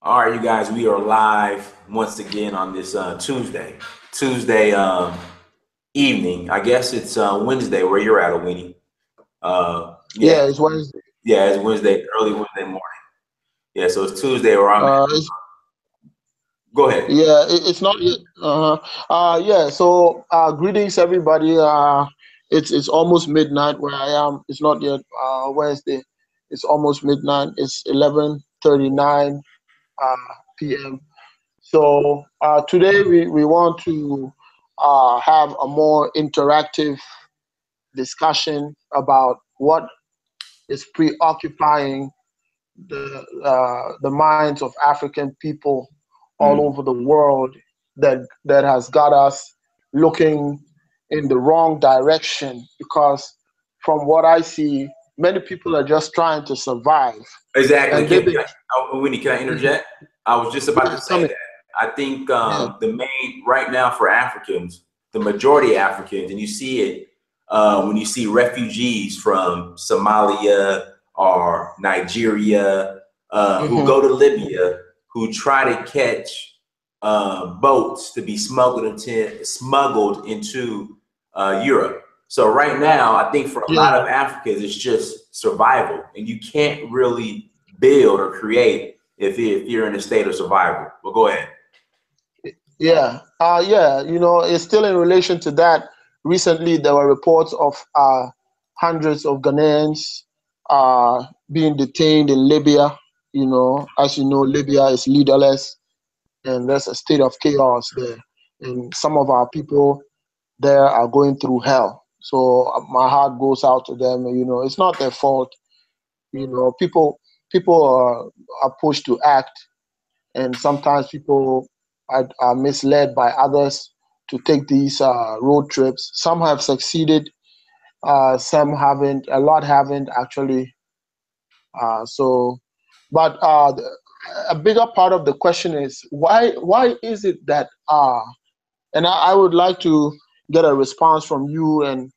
All right, you guys, we are live once again on this Tuesday evening. I guess it's Wednesday where you're at, Awini. Yeah, Yeah, it's Wednesday. yeah, it's Wednesday, early Wednesday morning. Yeah, so it's Tuesday where I'm at. It's Go ahead. yeah, it's not yet. Yeah. So greetings everybody. It's almost midnight where I am. It's not yet Wednesday. It's almost midnight. It's 11:39 p.m. So today we want to have a more interactive discussion about what is preoccupying the minds of African people all Mm. over the world that has got us looking in the wrong direction because from what I see, many people are just trying to survive. Exactly. And they've been Awini, can I Mhm. interject? I was just about to Yeah, say coming. that. I think Yeah. the main right now for Africans, the majority of Africans, and you see it when you see refugees from Somalia or Nigeria who Hmm. go to Libya, who try to catch boats to be smuggled into Europe. So right now, I think for a lot Yeah. of Africans, it's just survival, and you can't really build or create if you're in a state of survival. But go ahead. Yeah. Yeah. It's still in relation to that. Recently, there were reports of hundreds of Ghanaians being detained in Libya. As you know, Libya is leaderless and there's a state of chaos there. And some of our people there are going through hell. So my heart goes out to them. It's not their fault. People are pushed to act, and sometimes people are misled by others to take these road trips. Some have succeeded, some haven't. A lot haven't actually. So, but a bigger part of the question is why? Why is it that? And I would like to get a response from you and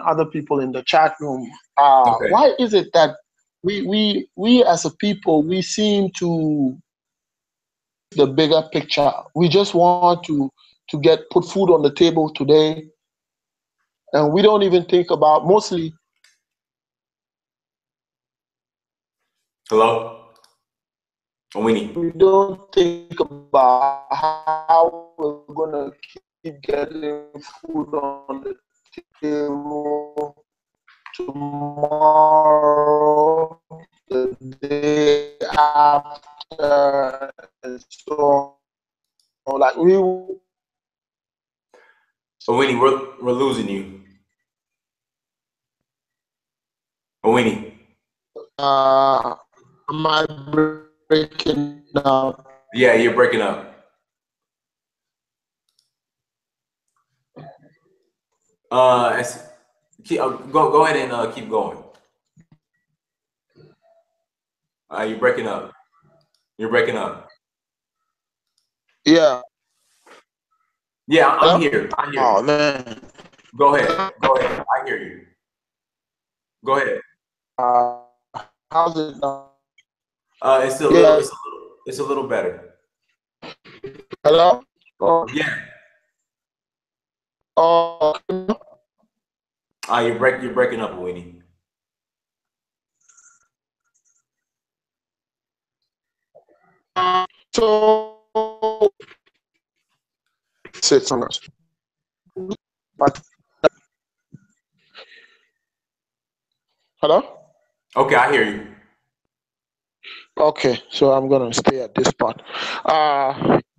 other people in the chat room. Okay. Why is it that we as a people we seem to the bigger picture? We just want to get put food on the table today, and we don't even think about mostly. Hello, Awini. We don't think about how we're gonna keep getting food on the table tomorrow, the day after, and so on. Like we Awini, we're losing you. Awini. am I breaking up? Yeah, you're breaking up. It's, go ahead and keep going. You're breaking up. You're breaking up. Yeah. Yeah, I'm Hello? here. I hear Oh you. man. Go ahead. Go ahead. I hear you. Go ahead. Uh, how's it now? It's a little. Yeah. It's a little. It's a little better. Hello? Oh, Yeah. oh. You're breaking up, Winnie. So say something else. But hello? Okay, I hear you. Okay, so I'm gonna stay at this part.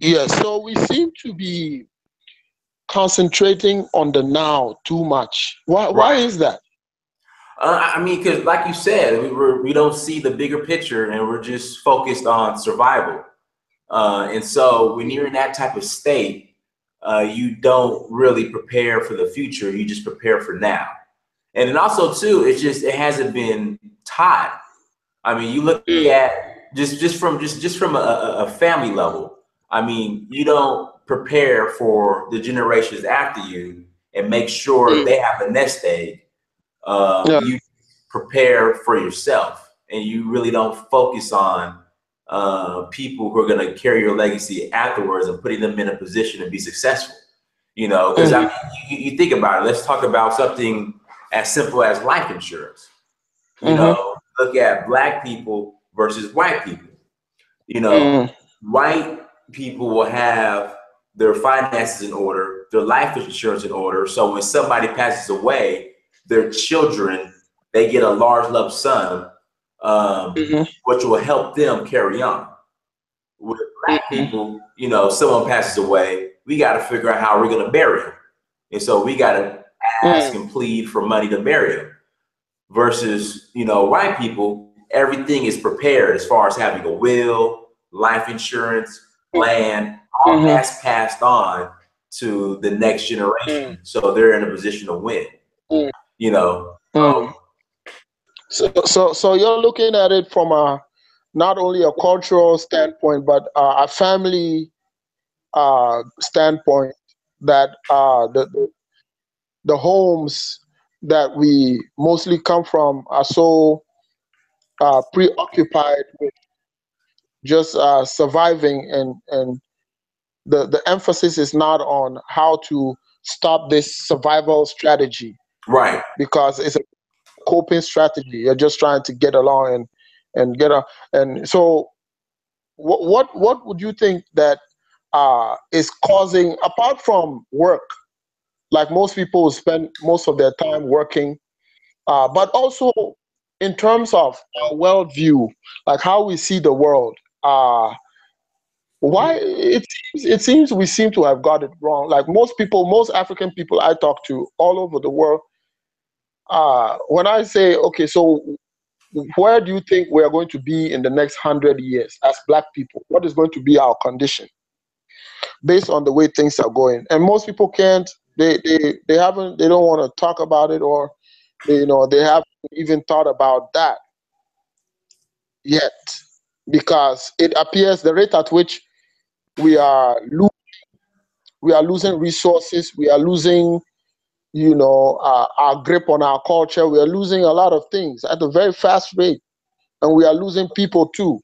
Yeah, so we seem to be concentrating on the now too much. Why Right. is that? I mean, because like you said, we don't see the bigger picture, and we're just focused on survival. And so when you're in that type of state, you don't really prepare for the future. You just prepare for now. And then also too, it hasn't been taught. I mean, you look at just from a family level. I mean, you don't prepare for the generations after you and make sure Mm. they have a nest egg. Yeah. You prepare for yourself, and you really don't focus on people who are going to carry your legacy afterwards and putting them in a position to be successful. Because I mean, you think about it. Let's talk about something as simple as life insurance. Look at Black people versus white people. White people will have their finances in order, their life insurance in order. So when somebody passes away, their children, they get a large lump sum, which will help them carry on. With Black people, someone passes away, we got to figure out how we're going to bury him. And so we got to ask and plead for money to bury him. Versus, white people, everything is prepared as far as having a will, life insurance, land, all that's passed on to the next generation. So they're in a position to win, So you're looking at it from not only a cultural standpoint, but a family standpoint, that the homes that we mostly come from are so preoccupied with just surviving, and the emphasis is not on how to stop this survival strategy, right? Because it's a coping strategy. You're just trying to get along and get a. And so what would you think that is causing, apart from work, like most people spend most of their time working, but also in terms of our worldview, like how we see the world. Why it seems we seem to have got it wrong. Like most people, most African people I talk to all over the world, when I say, okay, so where do you think we are going to be in the next 100 years as Black people? What is going to be our condition based on the way things are going? And most people can't. They haven't. They don't want to talk about it, or they haven't even thought about that yet, because it appears the rate at which we are losing resources, we are losing our grip on our culture, we are losing a lot of things at a very fast rate, and we are losing people too.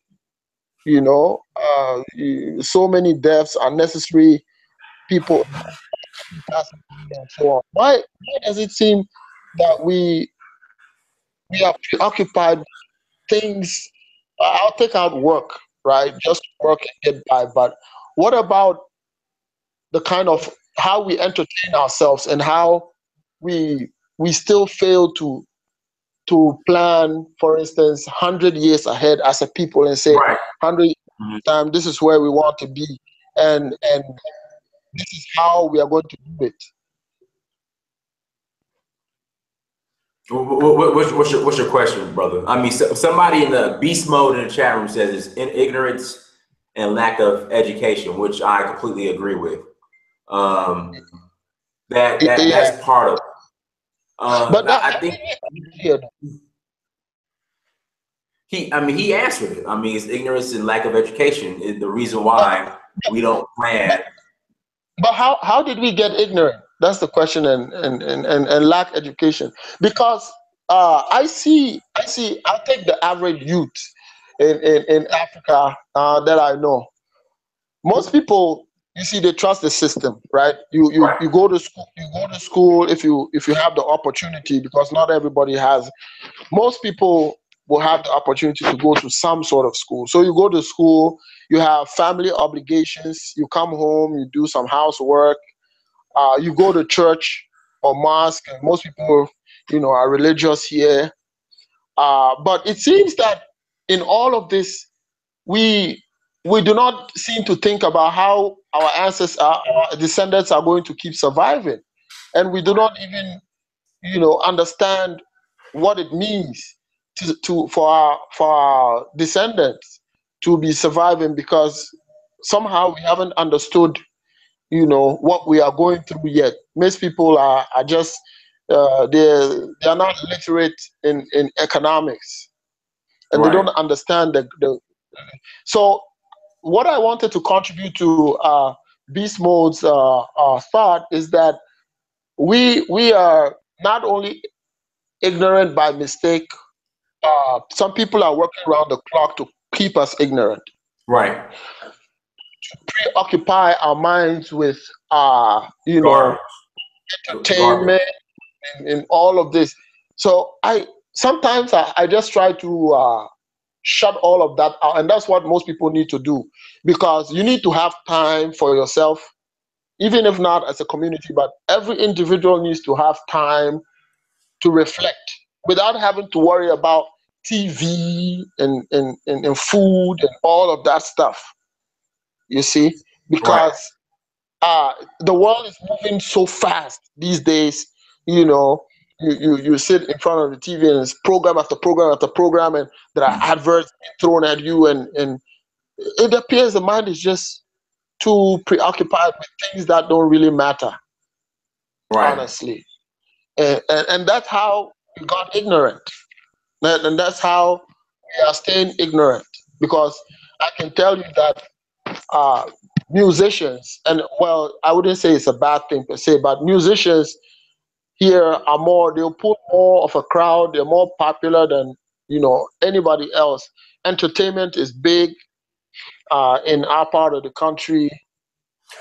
So many deaths, unnecessary people passing away, and so on. Why does it seem that we are preoccupied with things? I'll take out work, right? Just work and get by. But what about the kind of how we entertain ourselves, and how we still fail to plan, for instance, 100 years ahead as a people, and say, Right. 100 time, this is where we want to be, and this is how we are going to do it. What's your question, brother? I mean, somebody in the beast mode in the chat room says it's ignorance and lack of education, which I completely agree with. That's part of it. But I think he answered it. I mean, it's ignorance and lack of education is the reason why we don't plan. But how did we get ignorant? That's the question, and lack education. Because I see I'll take the average youth in Africa that I know. Most people, you see, they trust the system, right? You go to school. You go to school if you have the opportunity, because not everybody has. Most people will have the opportunity to go to some sort of school. So you go to school, you have family obligations, you come home, you do some housework, you go to church or mosque, and most people, are religious here. But it seems that in all of this, we do not seem to think about how our ancestors, our descendants, are going to keep surviving, and we do not even, understand what it means for our descendants to be surviving, because somehow we haven't understood, what we are going through yet. Most people are just they are not literate in economics, and Right. they don't understand the. So what I wanted to contribute to Beast Mode's thought is that we are not only ignorant by mistake. Some people are working around the clock to keep us ignorant. Right. Preoccupy our minds with, Garbage. Garbage. entertainment and all of this. So sometimes I just try to shut all of that out, and that's what most people need to do, because you need to have time for yourself, even if not as a community, but every individual needs to have time to reflect without having to worry about TV and food and all of that stuff. You see, Right. because the world is moving so fast these days. You know, you sit in front of the TV and it's program after program after program, and there are adverts thrown at you, and it appears the mind is just too preoccupied with things that don't really matter, Right. honestly. And that's how we got ignorant. And that's how we are staying ignorant. Because I can tell you that uh, musicians, and well, I wouldn't say it's a bad thing per se, but musicians here are more, they'll put more of a crowd, they're more popular than, anybody else. Entertainment is big in our part of the country.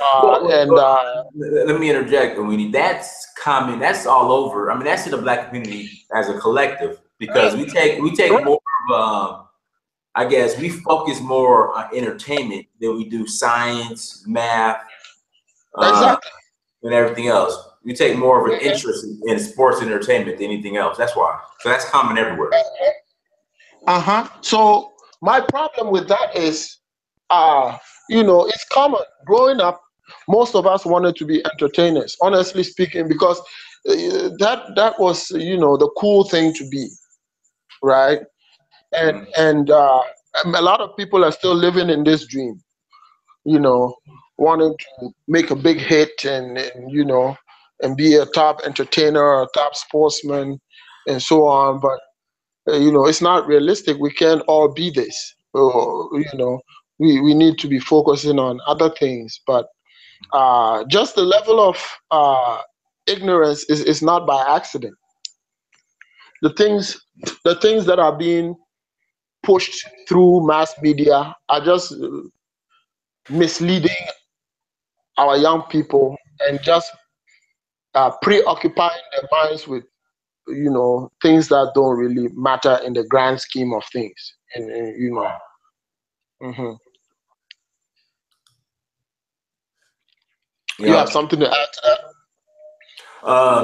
And Let me interject, Awini. That's common. That's all over. I mean, that's in the Black community as a collective because we take more of I guess we focus more on entertainment than we do science, math, uh, exactly. and everything else. We take more of an interest in sports and entertainment than anything else. That's why. So that's common everywhere. Uh-huh. So my problem with that is, it's common. Growing up, most of us wanted to be entertainers, honestly speaking, because that was, the cool thing to be, right? And Mhm. and a lot of people are still living in this dream, you know, wanting to make a big hit and be a top entertainer or a top sportsman and so on. But it's not realistic. We can't all be this. We need to be focusing on other things. But just the level of ignorance is not by accident. The things the things that are being pushed through mass media are just misleading our young people and just preoccupying their minds with things that don't really matter in the grand scheme of things. And. Mhm. You have Yeah. something to add to that?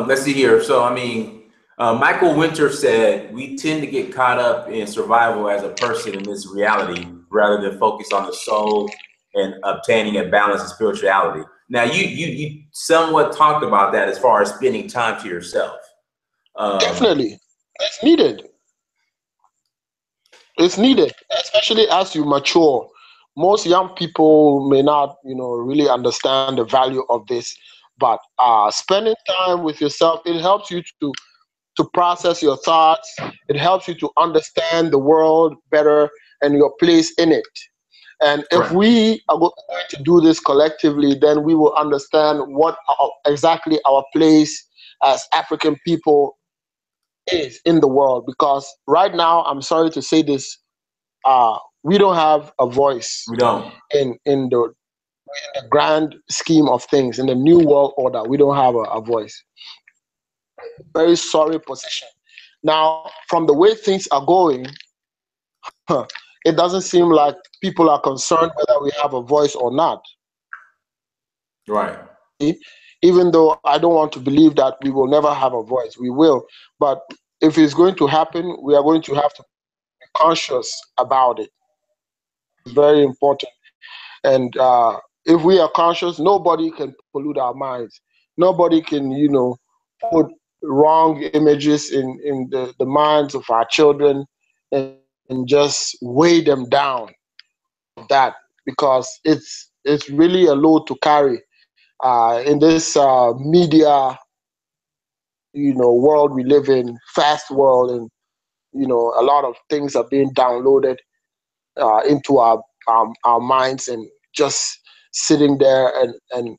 Let's see here. So, I mean, Michael Winter said we tend to get caught up in survival as a person in this reality rather than focus on the soul and obtaining a balance of spirituality. Now, you somewhat talked about that as far as spending time to yourself. Um, Definitely, it's needed. It's needed, especially as you mature. Most young people may not, really understand the value of this, but spending time with yourself, it helps you to process your thoughts. It helps you to understand the world better and your place in it. And if correct. we are going to do this collectively, then we will understand what exactly our place as African people is in the world. Because right now, I'm sorry to say this, we don't have a voice We don't. in the grand scheme of things. In the new world order, we don't have a voice. Very sorry position. Now, from the way things are going, it doesn't seem like people are concerned whether we have a voice or not. Right. Even though I don't want to believe that we will never have a voice, we will. But if it's going to happen, we are going to have to be conscious about it. It's very important. And if we are conscious, nobody can pollute our minds. Nobody can, put wrong images in the minds of our children and just weigh them down that, because it's really a load to carry in this media world we live in, fast world. And a lot of things are being downloaded into our minds, and just sitting there and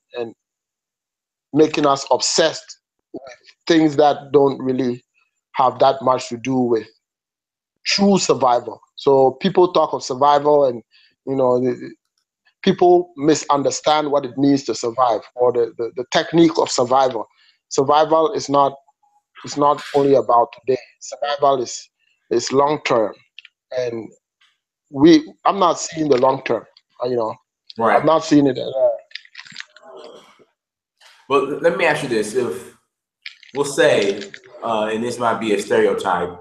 making us obsessed with things that don't really have that much to do with true survival. So people talk of survival, and You know, people misunderstand what it means to survive, or the technique of survival. Survival is not, it's not only about today. Survival is long term, and I'm not seeing the long term. You know, I'm Right. not seeing it at all. Well, let me ask you this: if we'll say, and this might be a stereotype,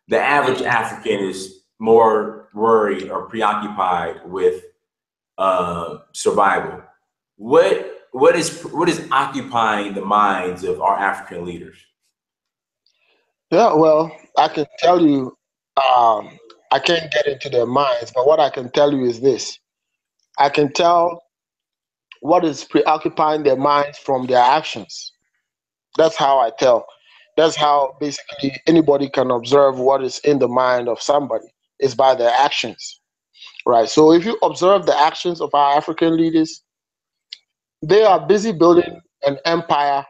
the average African is more worried or preoccupied with survival. What is occupying the minds of our African leaders? Yeah, well, I can tell you, I can't get into their minds, but what I can tell you is this: I can tell what is preoccupying their minds from their actions. That's how I tell. That's how basically anybody can observe what is in the mind of somebody, is by their actions, right? So if you observe the actions of our African leaders, they are busy building an empire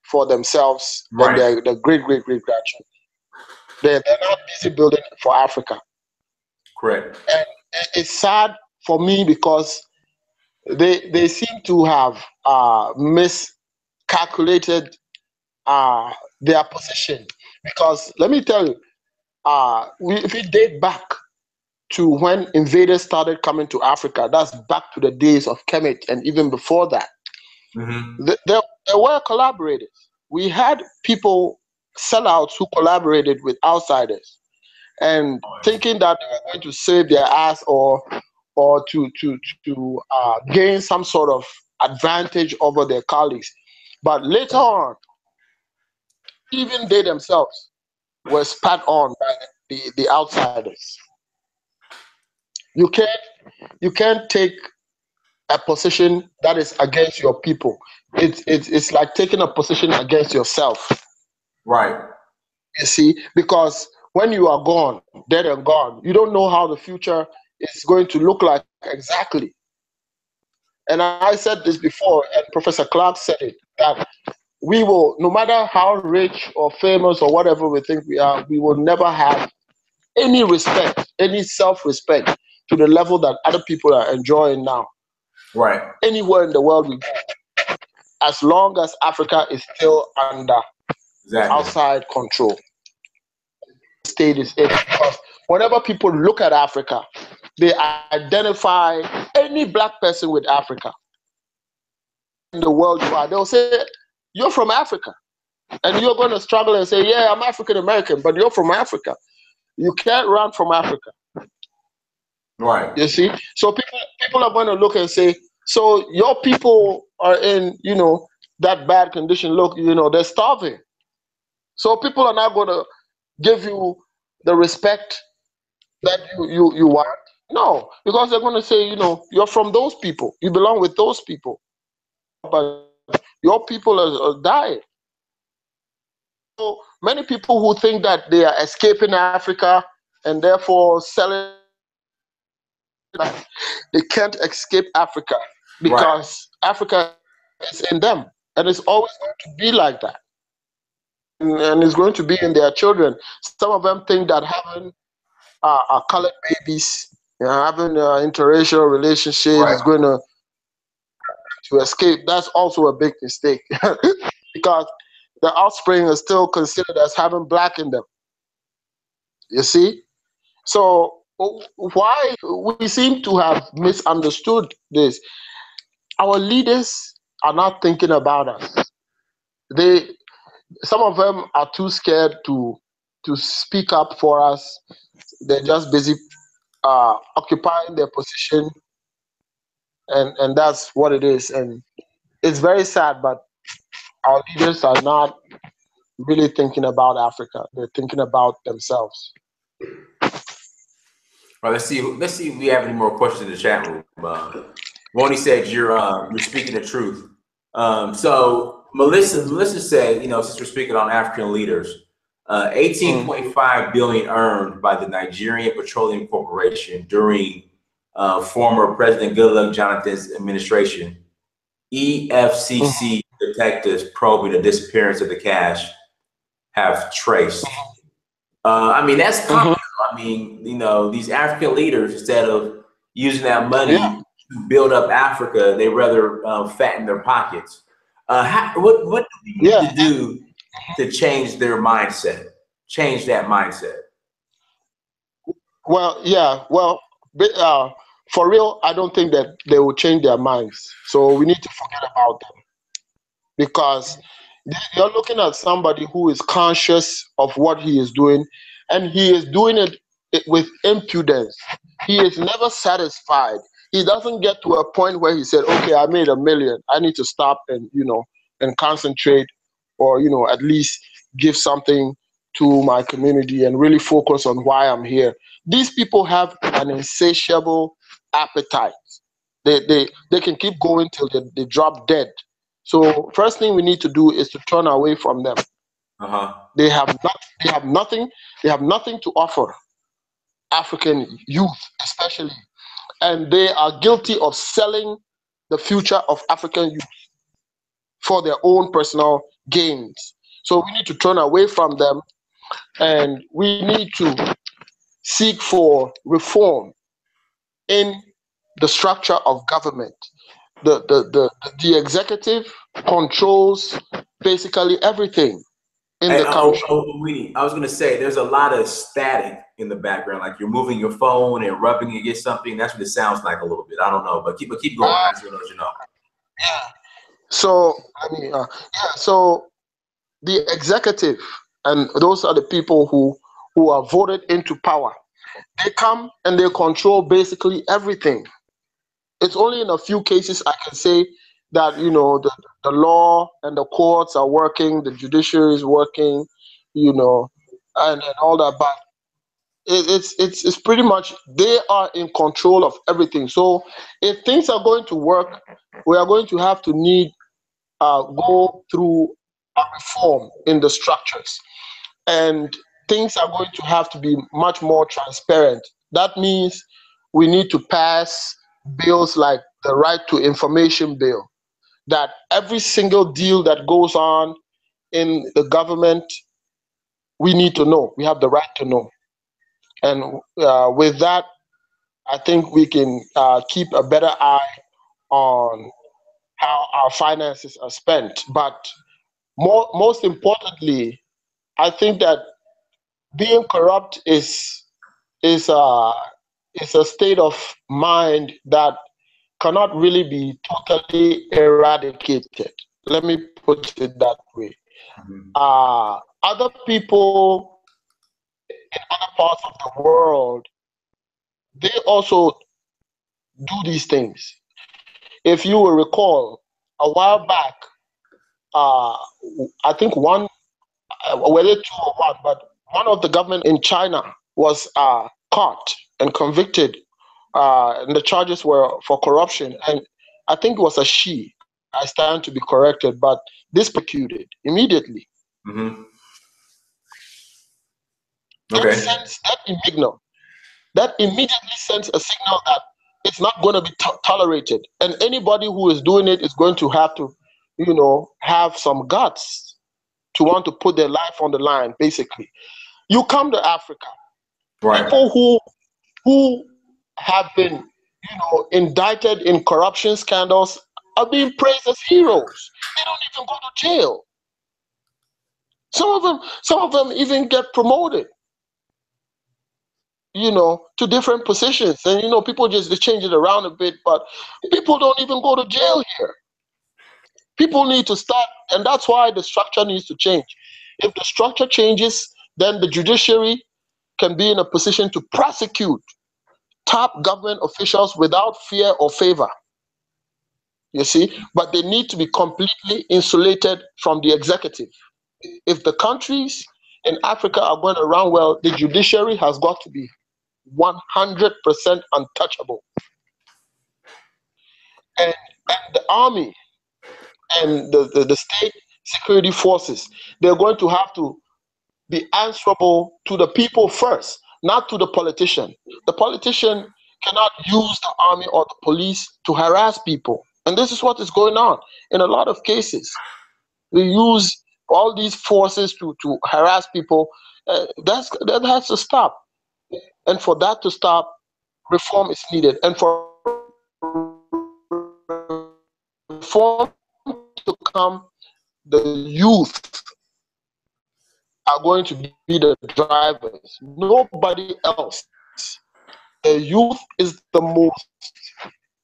for themselves and Right. their great great great grandchildren. They're not busy building for Africa. Correct. And it's sad for me because they seem to have miscalculated their position. Because let me tell you, if we date back to when invaders started coming to Africa, that's back to the days of Kemet and even before that. Mm-hmm. There were collaborators. We had people, sellouts, who collaborated with outsiders and thinking that they were going to save their ass, or to gain some sort of advantage over their colleagues. But later on, even they themselves were spat on by the outsiders. You can't you can't take a position that is against your people. It's like taking a position against yourself. Right. You see, because when you are gone, dead and gone, you don't know how the future is going to look like exactly. And I said this before, and Professor Clark said it, that we will, no matter how rich or famous or whatever we think we are, we will never have any respect, any self-respect to the level that other people are enjoying now. Right. Anywhere in the world we go, as long as Africa is still under Exactly. outside control. State is it. Because whenever people look at Africa, they identify any black person with Africa. In the world you are, they'll say, "You're from Africa." And you're going to struggle and say, "Yeah, I'm African American," but you're from Africa. You can't run from Africa. Right. You see? So people are going to look and say, "So your people are in, that bad condition. Look, they're starving." So people are not going to give you the respect that you want. No, because they're going to say, "You're from those people. You belong with those people. But your people are dying." So many people who think that they are escaping Africa and therefore selling, they can't escape Africa, Right. because Africa is in them, and it's always going to be like that. And it's going to be in their children. Some of them think that having colored babies, having interracial relationships Right. is going to escape. That's also a big mistake because the offspring is still considered as having black in them. You see? So why we seem to have misunderstood this? Our leaders are not thinking about us. They, some of them are too scared to speak up for us. They're just busy occupying their position, and that's what it is. And it's very sad, but our leaders are not really thinking about Africa. They're thinking about themselves. Well, let's see. Let's see if we have any more questions in the chat room. Woney said you're speaking the truth. So Melissa said, since we're speaking on African leaders, 18.5 billion earned by the Nigerian Petroleum Corporation during former President Goodluck Jonathan's administration. EFCC detectives probing the disappearance of the cash have traced. I mean, that's common. I mean, these African leaders, instead of, using that Yeah, money to build up Africa. They rather fatten their pockets. What do we need yeah. to do to change their mindset? Change that mindset. Well, yeah. Well, for real, I don't think that they will change their minds. So we need to forget about them, because you're looking at somebody who is conscious of what he is doing, and he is doing it with impudence. He is never satisfied. He doesn't get to a point where he said, okay, I made 1 million, I need to stop and and concentrate, or at least give something to my community and really focus on why I'm here. These people have an insatiable appetite. They can keep going till they drop dead. So first thing we need to do is to turn away from them. Uh-huh. They have nothing to offer African youth, especially, and they are guilty of selling the future of African youth for their own personal gains. So we need to turn away from them, and we need to seek for reform in the structure of government. The executive controls basically everything in Hey, the country. I was gonna say there's a lot of static in the background, like you're moving your phone and rubbing against something. That's what it sounds like a little bit. I don't know, but keep going. I just want to let you know. Yeah. So I mean, yeah. So the executive, and those are the people who are voted into power. They come and they control basically everything. It's only in a few cases I can say that the law and the courts are working, the judiciary is working, you know, and all that. But it's pretty much they are in control of everything. So if things are going to work, we are going to have to need go through a reform in the structures, and things are going to have to be much more transparent. That means we need to pass bills like the right to information bill, that every single deal that goes on in the government, we need to know. We have the right to know. And with that, I think we can keep a better eye on how our finances are spent. But most importantly, I think that being corrupt is a is a state of mind that cannot really be totally eradicated. Let me put it that way. Mhm. Other people in other parts of the world, they also do these things. If you will recall, a while back, uh, I think whether two or one, but one of the government in China was caught and convicted, and the charges were for corruption. And I think it was a she. I stand to be corrected, but this prosecuted immediately. Mhm. That Okay. sends that immediately sends a signal that it's not going to be tolerated, and anybody who is doing it is going to have to, have some guts to want to put their life on the line. Basically, you come to Africa, Right. people who have been, indicted in corruption scandals are being praised as heroes. They don't even go to jail. Some of them even get promoted, to different positions. And people just they change it around a bit, but people don't even go to jail here. People need to start, and that's why the structure needs to change. If the structure changes, then the judiciary can be in a position to prosecute top government officials without fear or favor. You see, but they need to be completely insulated from the executive. If the countries in Africa are going to run well, the judiciary has got to be 100% untouchable. And the army and the state security forces, they're going to have to be answerable to the people first, not to the politician. The politician cannot use the army or the police to harass people. And this is what is going on in a lot of cases. We use all these forces to harass people. That has to stop. And for that to stop, reform is needed, and for reform to come, the youth are going to be the drivers, nobody else. The youth is the most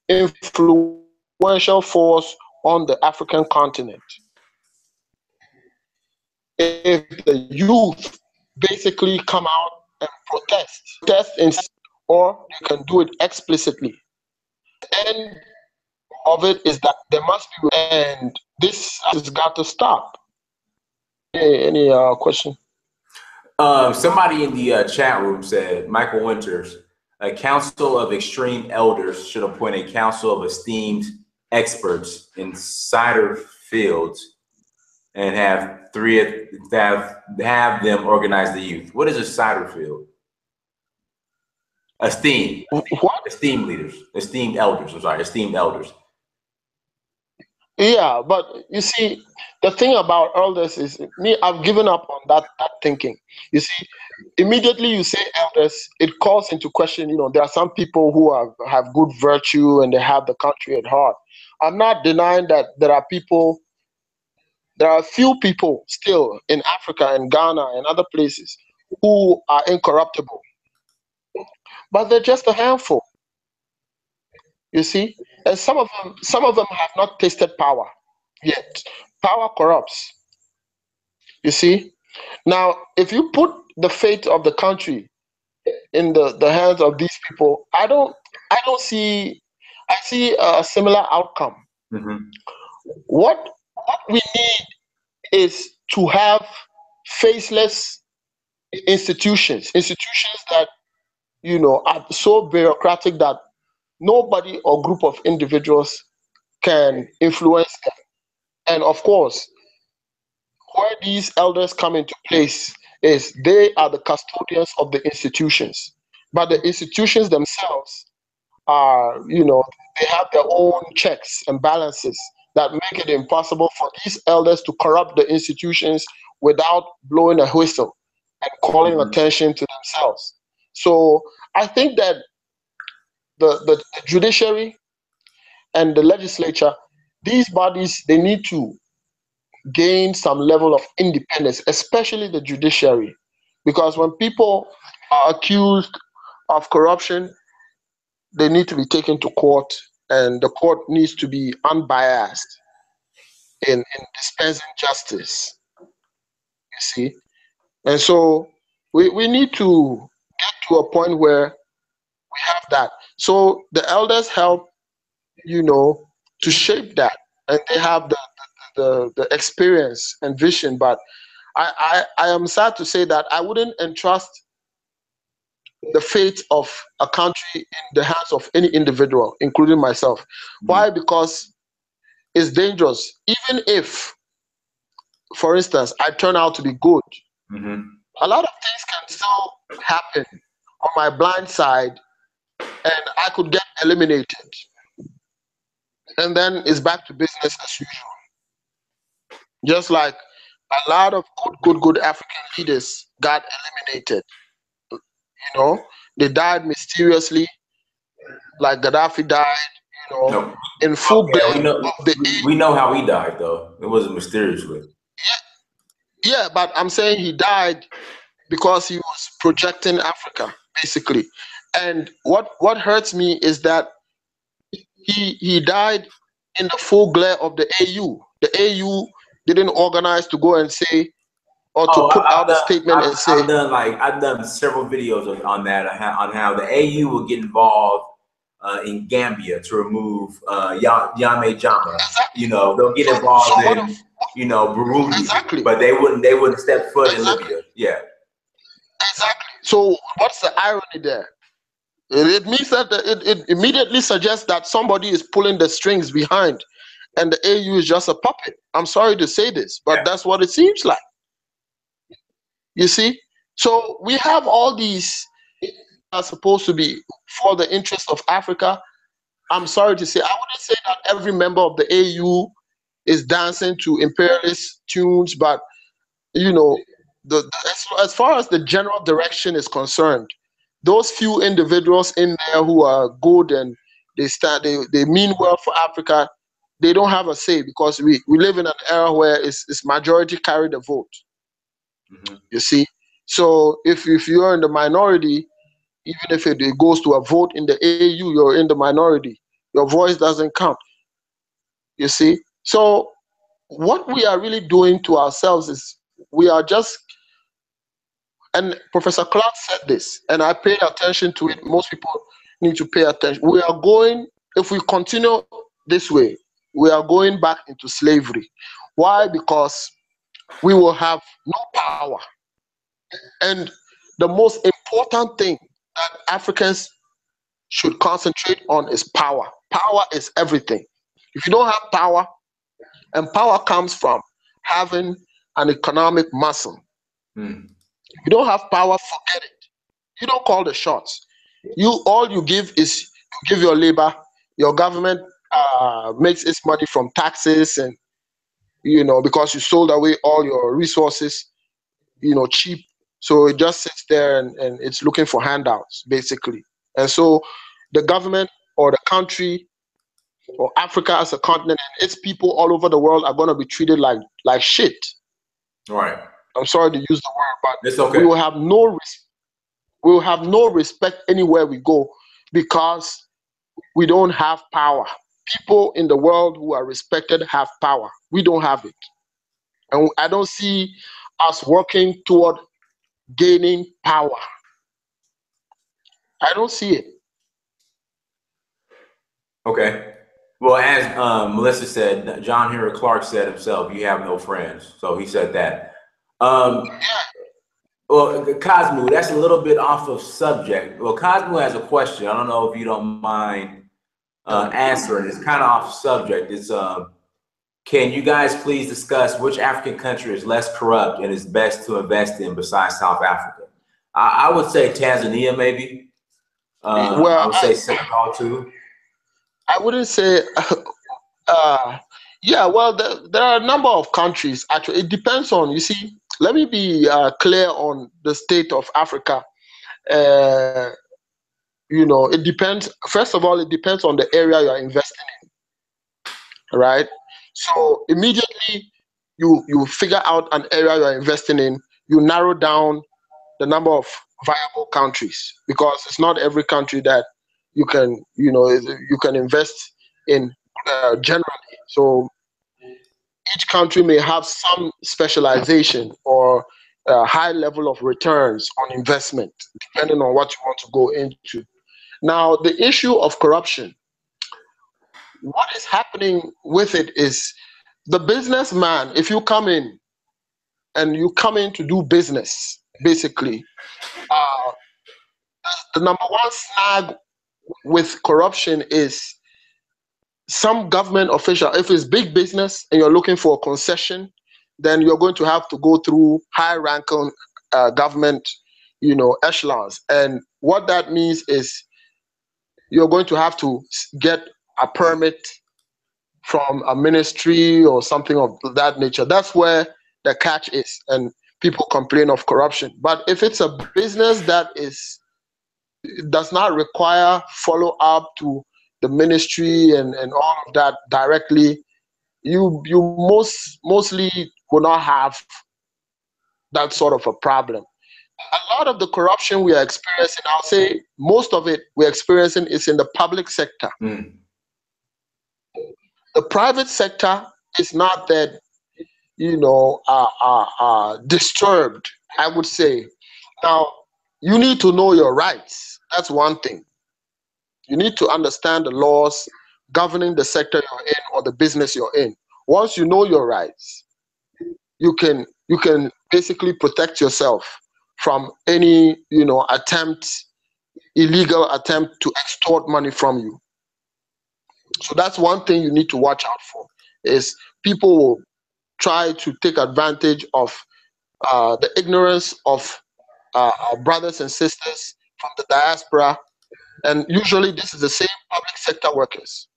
influential force on the African continent. If the youth basically come out and protest in, or they can do it explicitly. The end of it is that there must be, and this has got to stop. Any question? Somebody in the chat room said, Michael Winters, a council of extreme elders should appoint a council of esteemed experts in cider fields and have them organize the youth. What is a cider field? Esteemed. What? Esteemed leaders. Esteemed elders. I'm sorry, esteemed elders. Yeah, but you see, the thing about elders is me, I've given up on that thinking. You see, immediately you say elders, it calls into question, there are some people who have good virtue and they have the country at heart. I'm not denying that there are a few people still in Africa and Ghana and other places who are incorruptible, but they're just a handful. You see, and some of them have not tasted power yet. Power corrupts. You see, now if you put the fate of the country in the hands of these people, I see a similar outcome. Mm-hmm. What we need is to have faceless institutions that are so bureaucratic that nobody or group of individuals can influence them. And of course, where these elders come into place is they are the custodians of the institutions. But the institutions themselves are, they have their own checks and balances that make it impossible for these elders to corrupt the institutions without blowing a whistle and calling attention to themselves. So I think that the judiciary and the legislature, these bodies, they need to gain some level of independence, especially the judiciary, because when people are accused of corruption, they need to be taken to court, and the court needs to be unbiased in dispensing justice. You see, and so we need to get to a point where we have that. So the elders help, to shape that, and they have the experience and vision. But I am sad to say that I wouldn't entrust the fate of a country in the hands of any individual, including myself. Mm-hmm. Why? Because it's dangerous. Even if, for instance, I turn out to be good, mm-hmm. a lot of things can still happen on my blind side, and I could get eliminated. And then it's back to business as usual. Just like a lot of good African leaders got eliminated. They died mysteriously, like Gaddafi died, in full blame of the. We know how he died, though. It wasn't mysteriously. Yeah, but I'm saying he died because he was projecting Africa, basically. And what hurts me is that he died in the full glare of the AU. The AU didn't organize to go and say, or to put out a statement and say. I've done several videos on that, on how the AU will get involved in Gambia to remove Yame Jama. Exactly. They'll get involved in Burundi, exactly. But they wouldn't step foot in Libya. Yeah. Exactly. So what's the irony there? It means that it immediately suggests that somebody is pulling the strings behind, and the AU is just a puppet. I'm sorry to say this, but that's what it seems like. You see? So we have all these that are supposed to be for the interest of Africa. I'm sorry to say, I wouldn't say that every member of the AU is dancing to imperialist tunes, but as far as the general direction is concerned, those few individuals in there who are good and they mean well for Africa, they don't have a say, because we live in an era where it's majority carry the vote. Mm-hmm. You see, so if you're in the minority, even if it goes to a vote in the AU, you're in the minority. Your voice doesn't count. You see, so what we are really doing to ourselves is we are just, and Professor Clark said this, and I paid attention to it. Most people need to pay attention. We are going, if we continue this way, we are going back into slavery. Why? Because we will have no power. And the most important thing that Africans should concentrate on is power. Power is everything. If you don't have power, and power comes from having an economic muscle. Mm. You don't have power, forget it. You don't call the shots. All you give is you give your labor. Your government makes its money from taxes, and because you sold away all your resources, cheap. So it just sits there and it's looking for handouts, basically. And so the government or the country or Africa as a continent and its people all over the world are going to be treated like shit. All right. I'm sorry to use the word, but it's okay. we will have no respect anywhere we go, because we don't have power. People in the world who are respected have power. We don't have it. And I don't see us working toward gaining power. I don't see it. Okay. Well, as Melissa said, John Henry Clark said himself, you have no friends. So he said that. Well, Cosmo, that's a little bit off of subject. Well, Cosmo has a question. I don't know if you don't mind answering. It's kind of off subject. It's can you guys please discuss which African country is less corrupt and is best to invest in besides South Africa? I would say Tanzania, maybe. I would say Senegal too. I wouldn't say. Yeah, well, there are a number of countries. Actually, it depends on. You see, let me be clear on the state of Africa. It depends. First of all, it depends on the area you are investing in, right? So immediately you figure out an area you are investing in, you narrow down the number of viable countries, because it's not every country that you can invest in generally. So each country may have some specialization or a high level of returns on investment, depending on what you want to go into. Now, the issue of corruption, what is happening with it is the businessman, if you come in and you come in to do business, basically, the number one snag with corruption is some government official. If it's big business and you're looking for a concession, then you're going to have to go through high-ranking government, echelons. And what that means is you're going to have to get a permit from a ministry or something of that nature. That's where the catch is, and people complain of corruption. But if it's a business that does not require follow up to the ministry and all of that directly, you mostly will not have that sort of a problem. A lot of the corruption we are experiencing, I'll say most of it we're experiencing, is in the public sector. Mm. The private sector is not that disturbed, I would say. Now, you need to know your rights. That's one thing. You need to understand the laws governing the sector you're in or the business you're in. Once you know your rights, you can basically protect yourself from any illegal attempt to extort money from you. So that's one thing you need to watch out for, is people will try to take advantage of the ignorance of our brothers and sisters from the diaspora. And usually this is the same public sector workers,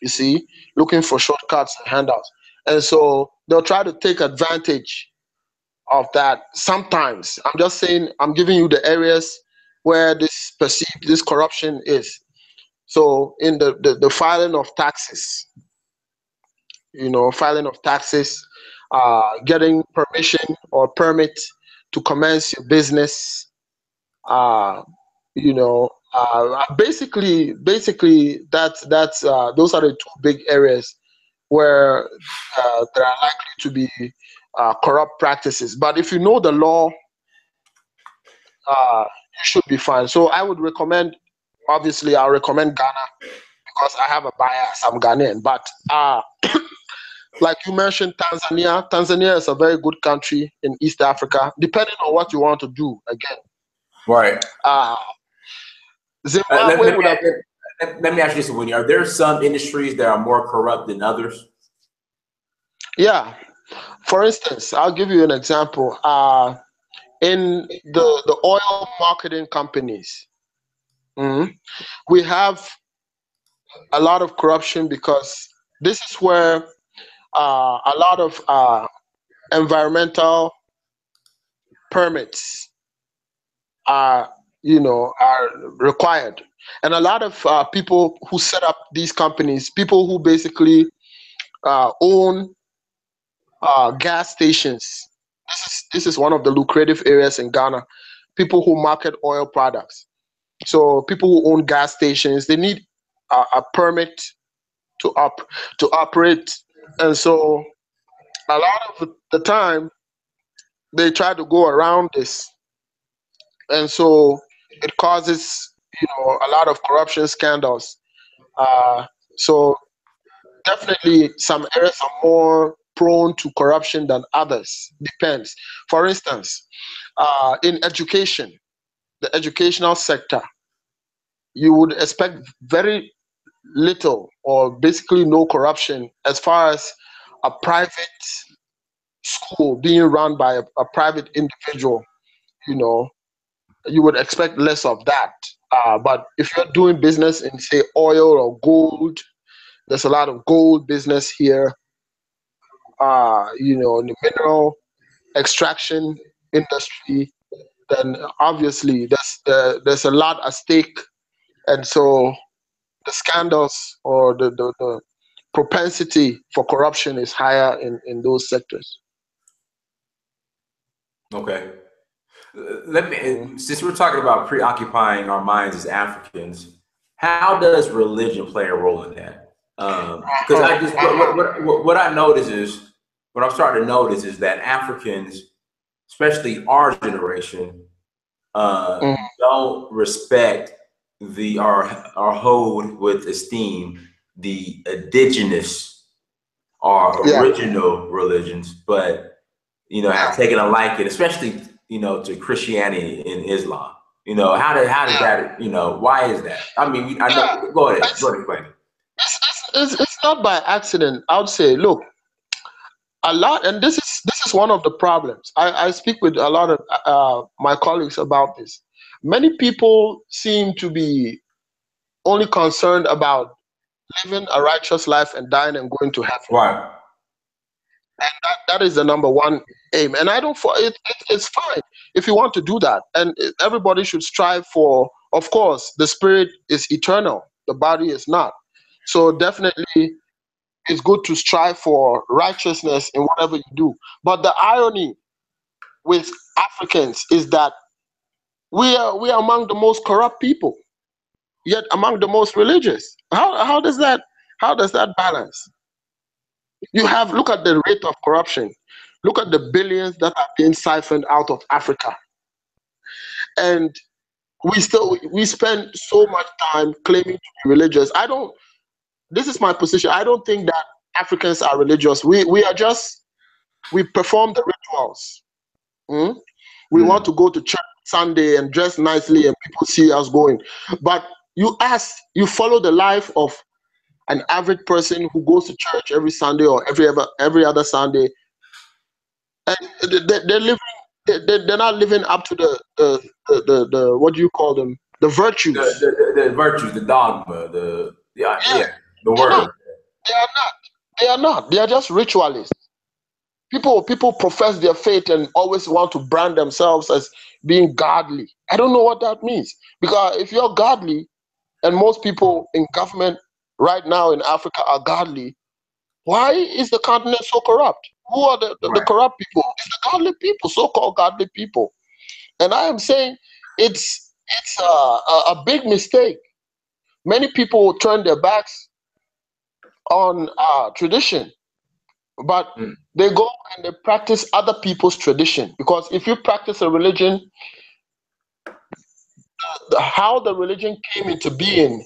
you see, looking for shortcuts and handouts. And so they'll try to take advantage of that sometimes. I'm just saying, I'm giving you the areas where this corruption is. So in the filing of taxes, filing of taxes, getting permission or permit to commence your business, uh, basically that's those are the two big areas where there are likely to be corrupt practices. But if you know the law, you should be fine. So I would recommend, obviously, I'll recommend Ghana because I have a bias. I'm Ghanaian. But like you mentioned, Tanzania. Tanzania is a very good country in East Africa, depending on what you want to do. Again, Right. Zimbabwe would have. Let me ask you this, Awini. Are there some industries that are more corrupt than others? Yeah. For instance, I'll give you an example. In the oil marketing companies, we have a lot of corruption because this is where a lot of environmental permits are required, and a lot of people who set up these companies, people who basically own gas stations. This is one of the lucrative areas in Ghana. People who market oil products. So people who own gas stations, they need a permit to operate, and so a lot of the time they try to go around this, and so it causes a lot of corruption scandals. So definitely some areas are more prone to corruption than others. Depends. For instance, in education, the educational sector, you would expect very little or basically no corruption as far as a private school being run by a private individual. You would expect less of that. But if you're doing business in, say, oil or gold, there's a lot of gold business here. In the mineral extraction industry, then obviously there's a lot at stake, and so the scandals or the propensity for corruption is higher in those sectors. Okay. Since we're talking about preoccupying our minds as Africans, how does religion play a role in that? Because what I notice is, what I'm starting to notice is that Africans, especially our generation, don't respect or hold with esteem the indigenous or original religions, but have taken a liking, especially to Christianity and Islam. How does that? Why is that? I mean, I know. Go ahead, explain it. It's not by accident. I would say, look, a lot, and this is one of the problems. I speak with a lot of my colleagues about this. Many people seem to be only concerned about living a righteous life and dying and going to heaven. Right. And that is the number one aim. And I don't. It's fine if you want to do that, and everybody should strive for. Of course, the spirit is eternal; the body is not. So definitely, it's good to strive for righteousness in whatever you do. But the irony with Africans is that we are among the most corrupt people, yet among the most religious. How does that balance? Look at the rate of corruption. Look at the billions that are being siphoned out of Africa, and we spend so much time claiming to be religious. This is my position. I don't think that Africans are religious. We perform the rituals. We want to go to church Sunday and dress nicely, and people see us going. But you follow the life of an average person who goes to church every Sunday or every other Sunday, and they're living. They're not living up to the what do you call them? The virtues. The virtues, the dogma, the word. They are not. They are just ritualists. People profess their faith and always want to brand themselves as being godly. I don't know what that means, because if you're godly, and most people in government right now in Africa are godly, why is the continent so corrupt? Who are the Right. corrupt people? It's the godly people, so-called godly people. And I am saying it's a big mistake. Many people will turn their backs on tradition, but Mm. they go and they practice other people's tradition. Because if you practice a religion, how the religion came into being,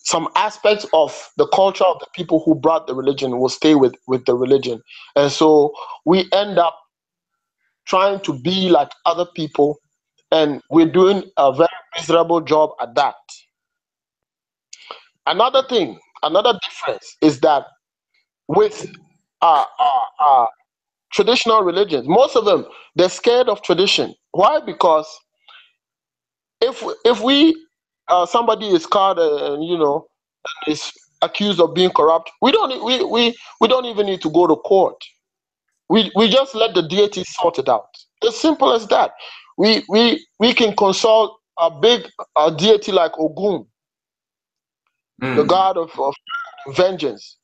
some aspects of the culture of the people who brought the religion will stay with the religion. And so we end up trying to be like other people, and we're doing a very miserable job at that. Another thing, another difference is that with uh, uh, uh, traditional religions, most of them, they're scared of tradition. Why? Because if we somebody is caught and is accused of being corrupt, we don't even need to go to court. We just let the deity sort it out. As simple as that. We can consult a big deity like Ogun, the Mm. god of vengeance,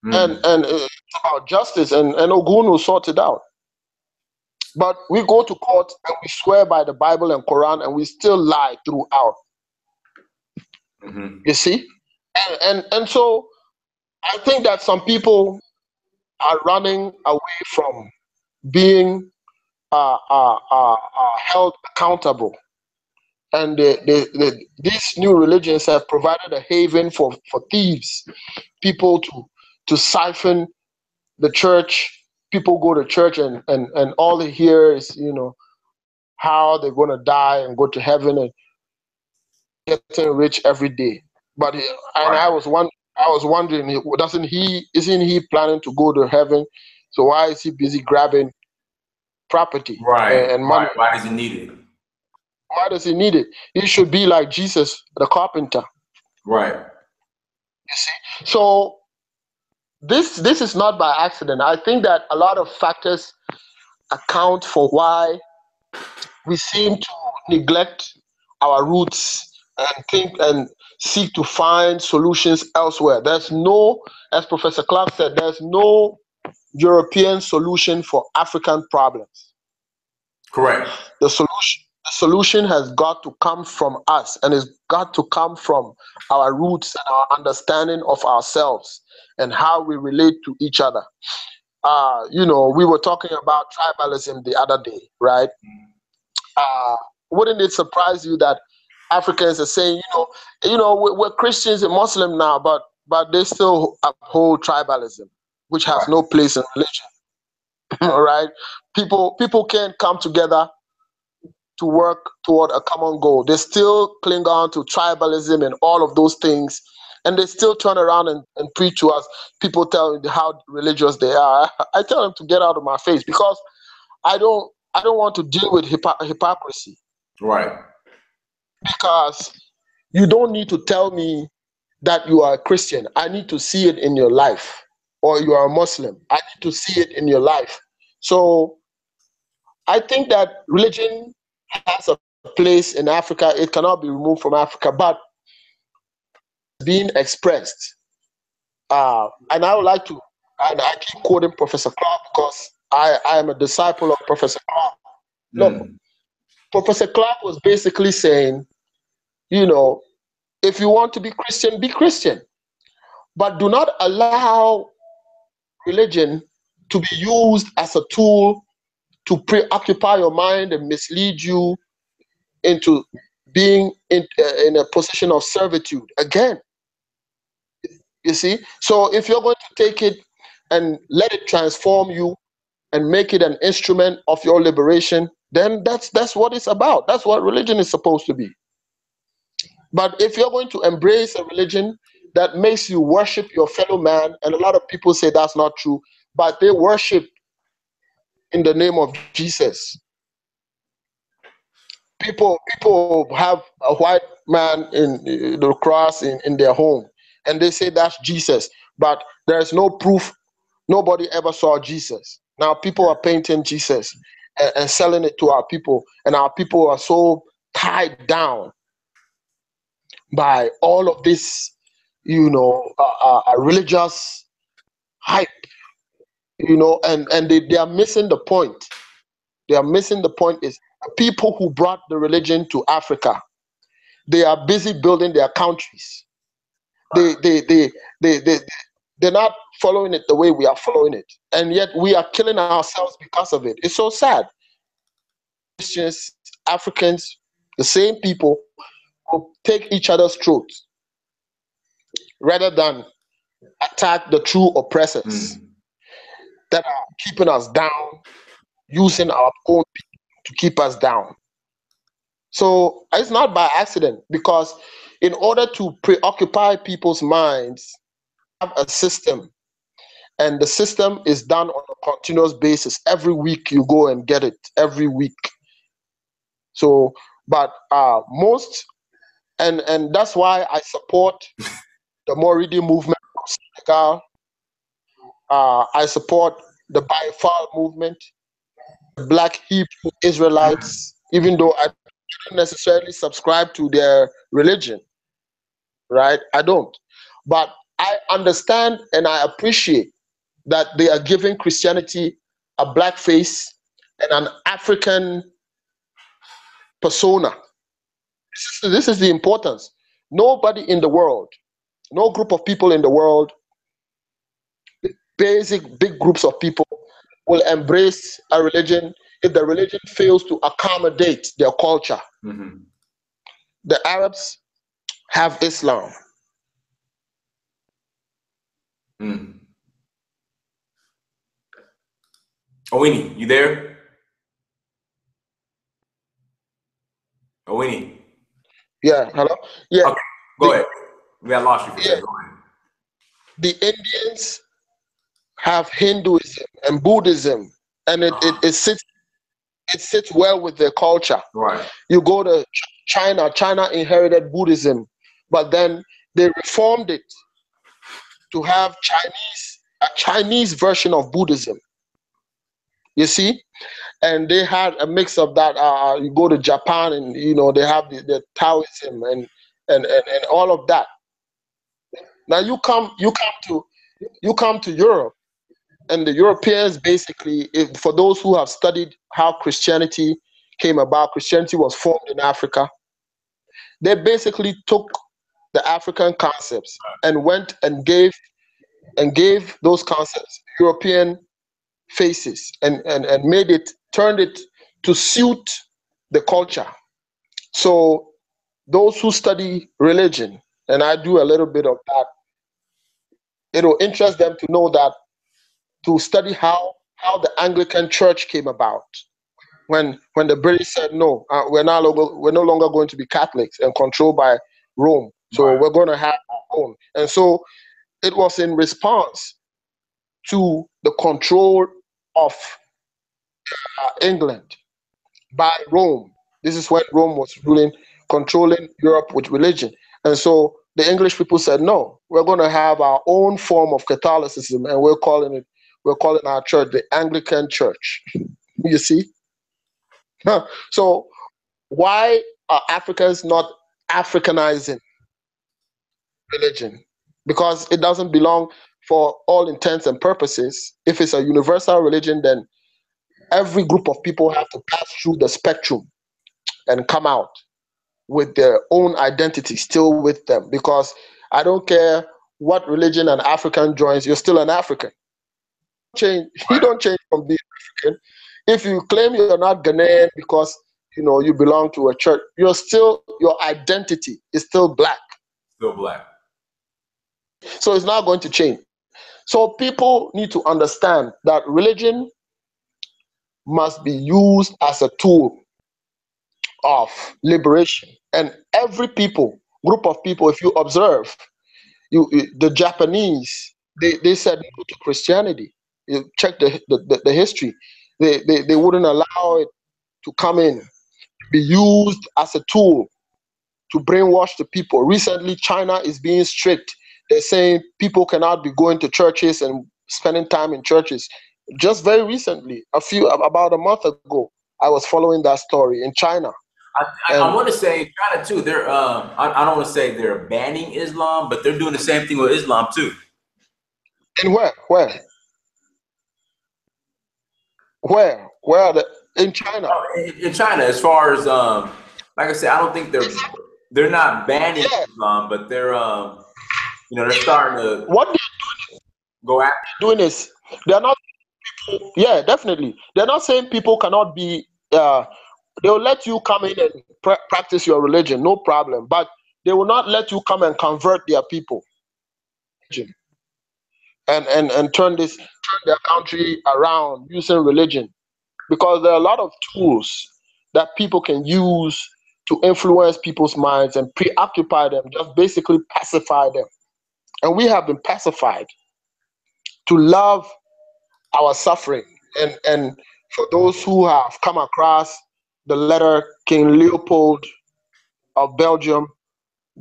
and Mm. it's about justice, and Ogun will sort it out. But we go to court and we swear by the Bible and Quran, and we still lie throughout. Mm-hmm. You see, and so I think that some people are running away from being held accountable, and these new religions have provided a haven for thieves, people to siphon the church. People go to church, and all they hear is how they're going to die and go to heaven and getting rich every day. But and Right. I was wondering, doesn't he isn't he planning to go to heaven? So why is he busy grabbing property Right. and money? Right. Why does it need it? Why does he need it? He should be like Jesus, the carpenter. Right. You see? So this is not by accident. I think that a lot of factors account for why we seem to neglect our roots and think and seek to find solutions elsewhere. There's no, as Professor Clark said, there's no European solution for African problems. Correct. The solution has got to come from us, and it's got to come from our roots and our understanding of ourselves and how we relate to each other. We were talking about tribalism the other day, right? uh, wouldn't it surprise you that Africans are saying, we're Christians and Muslim now, but they still uphold tribalism, which has Right. no place in religion. All right, people can't come together to work toward a common goal. They still cling on to tribalism and all of those things, and they still turn around and preach to us. People tell me how religious they are. I tell them to get out of my face, because I don't want to deal with hypocrisy. Right. Because you don't need to tell me that you are a Christian. I need to see it in your life. Or you are a Muslim. I need to see it in your life. So I think that religion has a place in Africa. It cannot be removed from Africa, but being expressed. And I would like to, and I keep quoting Professor Clark because I am a disciple of Professor Clark. Look, Mm. Professor Clark was basically saying, you know, if you want to be Christian, but do not allow religion to be used as a tool to preoccupy your mind and mislead you into being in a position of servitude. Again, you see? So if you're going to take it and let it transform you and make it an instrument of your liberation, then that's what it's about. That's what religion is supposed to be. But if you're going to embrace a religion that makes you worship your fellow man, and a lot of people say that's not true, but they worship in the name of Jesus. People have a white man in the cross in their home, and they say that's Jesus, but there's no proof. Nobody ever saw Jesus. Now people are painting Jesus. and selling it to our people. And our people are so tied down by all of this, religious hype, and they are missing the point. They are missing the point is people who brought the religion to Africa, they are busy building their countries. They're not following it the way we are following it. And yet we are killing ourselves because of it. It's so sad. Christians, Africans, the same people will take each other's throats rather than attack the true oppressors that are keeping us down, using our own people to keep us down. So it's not by accident, because in order to preoccupy people's minds, have a system, and the system is done on a continuous basis. Every week you go and get it, every week. So, but most, and that's why I support the Moridi movement of Senegal. I support the Biafal movement, the Black Hebrew Israelites, even though I don't necessarily subscribe to their religion, right? I don't. But I understand and I appreciate that they are giving Christianity a black face and an African persona. This is the importance. Nobody in the world, no group of people in the world, big groups of people will embrace a religion if the religion fails to accommodate their culture. The Arabs have Islam. Awini, you there? Awini. Yeah, hello? Yeah. Okay, go ahead. We had lost you for a second. Go ahead. The Indians have Hinduism and Buddhism, and it sits well with their culture. Right. You go to China. China inherited Buddhism, but then they reformed it to have a Chinese version of Buddhism. You see, and they had a mix of that. You go to Japan, and they have the Taoism and all of that. Now you come to Europe, and the Europeans basically, for those who have studied how Christianity came about, Christianity was formed in Africa. They basically took the African concepts and went and gave those concepts European faces and turned it to suit the culture. So those who study religion, and I do a little bit of that, it'll interest them to know that, to study how the Anglican Church came about. When the British said no, we're no longer going to be Catholics and controlled by Rome, so we're going to have our own. And so it was in response to the control of England by Rome. This is when Rome was controlling Europe with religion. And so the English people said, no, we're going to have our own form of Catholicism, and we're calling our church the Anglican Church. You see? So why are Africans not Africanizing religion? Because it doesn't belong for all intents and purposes. If it's a universal religion, then every group of people have to pass through the spectrum and come out with their own identity still with them. Because I don't care what religion an African joins, you're still an African. You don't change from being African. If you claim you're not Ghanaian because you belong to a church, your identity is still black. Still black. So it's not going to change. So people need to understand that religion must be used as a tool of liberation. And every group of people, if you observe, the Japanese, they said no to Christianity. You check the history. They wouldn't allow it to come in, be used as a tool to brainwash the people. Recently, China is being strict. They're saying people cannot be going to churches and spending time in churches. Just very recently, about a month ago, I was following that story in China. I And want to say China too. They're I don't want to say they're banning Islam, but they're doing the same thing with Islam too. and where are in China? In China, as far as like I said, I don't think they're not banning Yeah, Islam, but they're they're starting to what go after. they're doing is they're not. Yeah, definitely. They're not saying people cannot be. They'll let you come in and practice your religion, no problem. But they will not let you come and convert their people and turn their country around using religion, because there are a lot of tools that people can use to influence people's minds and preoccupy them, just basically pacify them. And we have been pacified to love our suffering. And for those who have come across the letter King Leopold of Belgium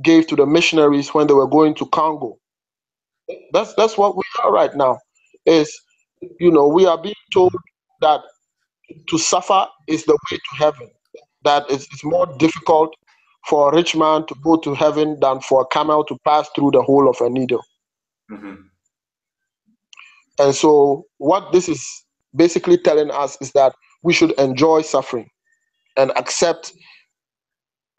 gave to the missionaries when they were going to Congo, that's what we are right now. Is we are being told that to suffer is the way to heaven. That it's more difficult for a rich man to go to heaven than for a camel to pass through the hole of a needle. Mm-hmm. And so, what this is basically telling us is that we should enjoy suffering and accept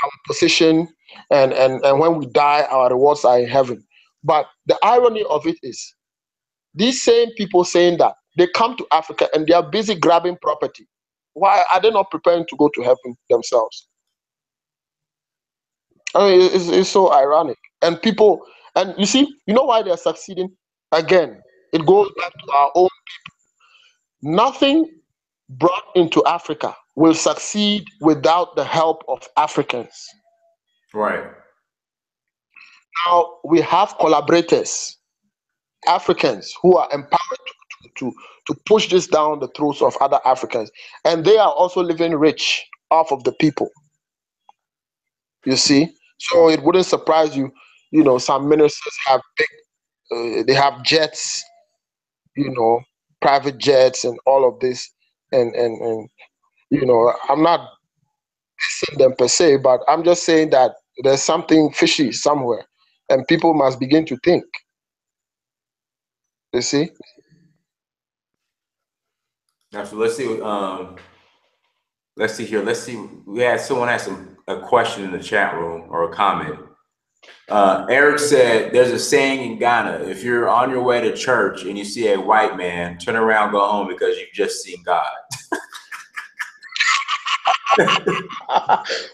our position, and when we die, our rewards are in heaven. But the irony of it is, these same people saying that, they come to Africa and they are busy grabbing property. Why are they not preparing to go to heaven themselves? I mean, it's so ironic. And people, and you know why they're succeeding? Again, it goes back to our own. Nothing brought into Africa will succeed without the help of Africans. Right. Now we have collaborators, Africans, who are empowered to push this down the throats of other Africans, and they are also living rich off of the people. You see, so it wouldn't surprise you. Some ministers have they have jets, you know, private jets, and all of this, and I'm not dissing them per se, but I'm just saying that there's something fishy somewhere, and people must begin to think. You see? Now, so let's see. Let's see here. Let's see. We had someone ask a question in the chat room or a comment. Eric said, "There's a saying in Ghana: if you're on your way to church and you see a white man, turn around, go home because you've just seen God."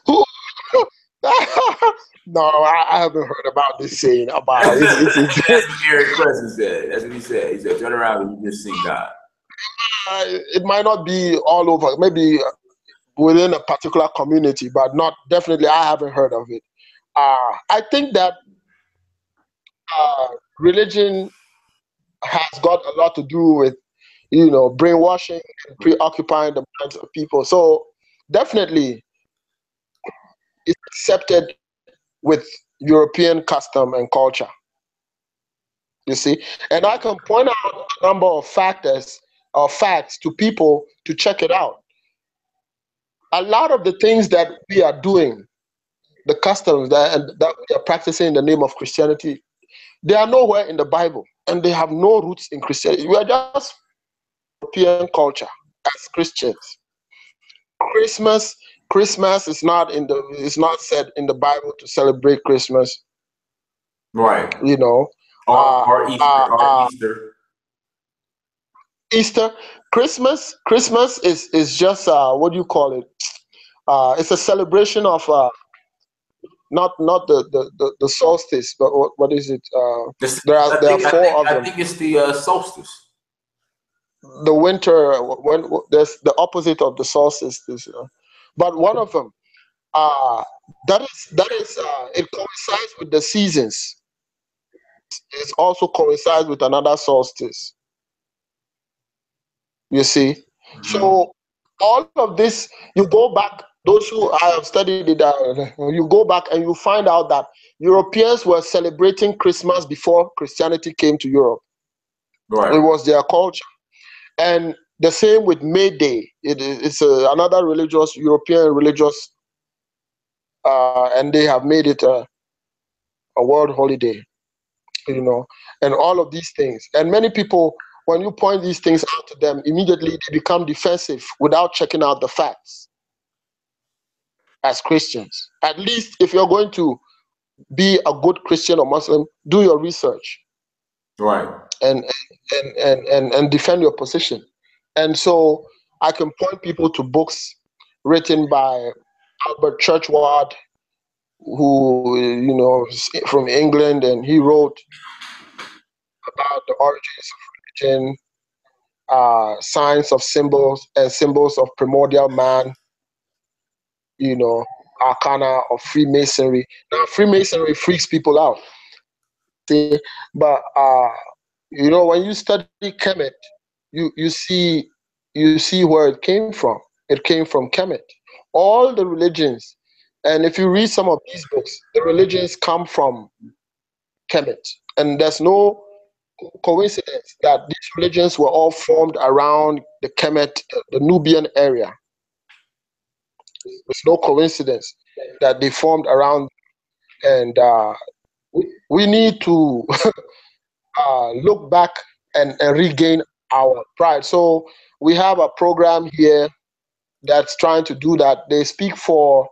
Who? No, I haven't heard about this saying about That's what Eric Preston said. That's what he said. He said, "Turn around and you just seen God." it might not be all over, maybe within a particular community, but not definitely. I haven't heard of it. I think that religion has got a lot to do with brainwashing and preoccupying the minds of people. So definitely, it's accepted with European custom and culture. You see, and I can point out a number of factors or facts to people to check it out. A lot of the things that we are doing, the customs that we are practicing in the name of Christianity, they are nowhere in the Bible, and they have no roots in Christianity. We are just European culture as Christians. Christmas, Christmas is not said in the Bible to celebrate Christmas. Right. Or Easter. Easter, Christmas is just what do you call it? It's a celebration of not the solstice, but what is it? There are four of them. I think it's the solstice. The winter, when there's the opposite of the solstice, but one of them. That is it coincides with the seasons. It also coincides with another solstice. You see, so all of this, you go back. Those who I have studied it, you go back and you find out that Europeans were celebrating Christmas before Christianity came to Europe. Right. It was their culture, And the same with May Day. It's another religious, European religious, and they have made it a world holiday, you know, and all of these things. And many people, when you point these things out to them, immediately they become defensive without checking out the facts as Christians. At least if you're going to be a good Christian or Muslim, do your research. Right. And defend your position. And so I can point people to books written by Albert Churchward, who is from England, and he wrote about the origins of religion, signs of symbols and symbols of primordial man, arcana of Freemasonry. Now, Freemasonry freaks people out. See, but when you study Kemet, you see where it came from. It came from Kemet. All the religions, and if you read some of these books, the religions come from Kemet, and there's no coincidence that these religions were all formed around the Kemet, the Nubian area. There's no coincidence that they formed around, and we need to look back and regain our pride. So we have a program here that's trying to do that. They speak for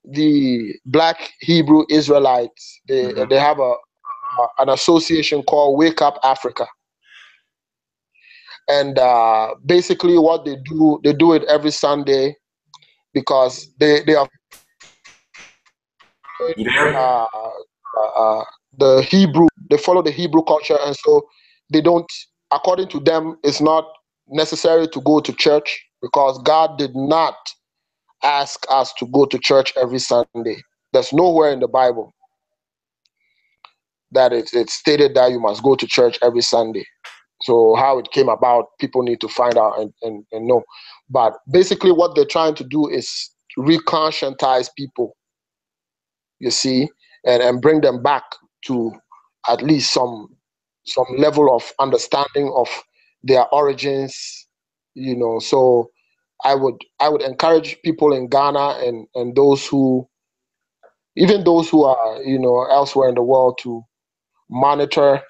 the Black Hebrew Israelites. They have an association called Wake Up Africa. And basically what they do it every Sunday because they are the Hebrew, they follow the Hebrew culture, and so they don't, according to them, it's not necessary to go to church because God did not ask us to go to church every Sunday. There's nowhere in the Bible that it's stated that you must go to church every Sunday. So how it came about, people need to find out and know. But basically what they're trying to do is reconscientize people, you see, and bring them back to at least some level of understanding of their origins, So I would encourage people in Ghana and those who are, elsewhere in the world to monitor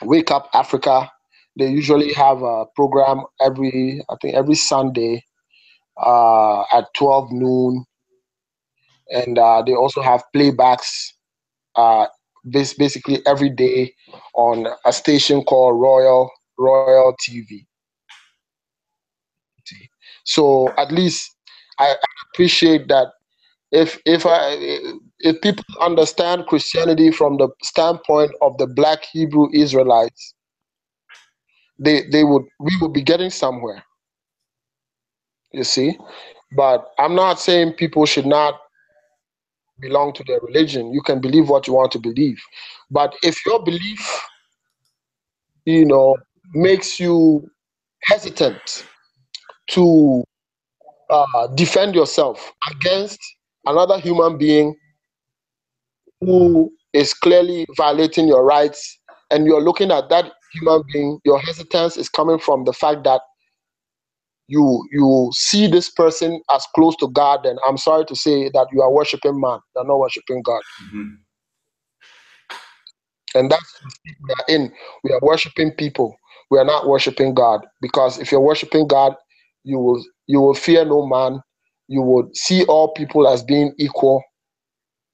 Wake Up Africa. They usually have a program every Sunday at 12 noon. And they also have playbacks basically every day on a station called Royal TV. So at least I appreciate that if people understand Christianity from the standpoint of the Black Hebrew Israelites, we would be getting somewhere. You see, but I'm not saying people should not belong to their religion. You can believe what you want to believe, but if your belief, makes you hesitant to defend yourself against another human being who is clearly violating your rights, and you're looking at that human being, your hesitance is coming from the fact that you see this person as close to God, and I'm sorry to say that you are worshiping man, you're not worshiping God. Mm-hmm. And that's the state we are in. We are worshiping people. We are not worshiping God. Because if you're worshiping God, you will fear no man. You would see all people as being equal,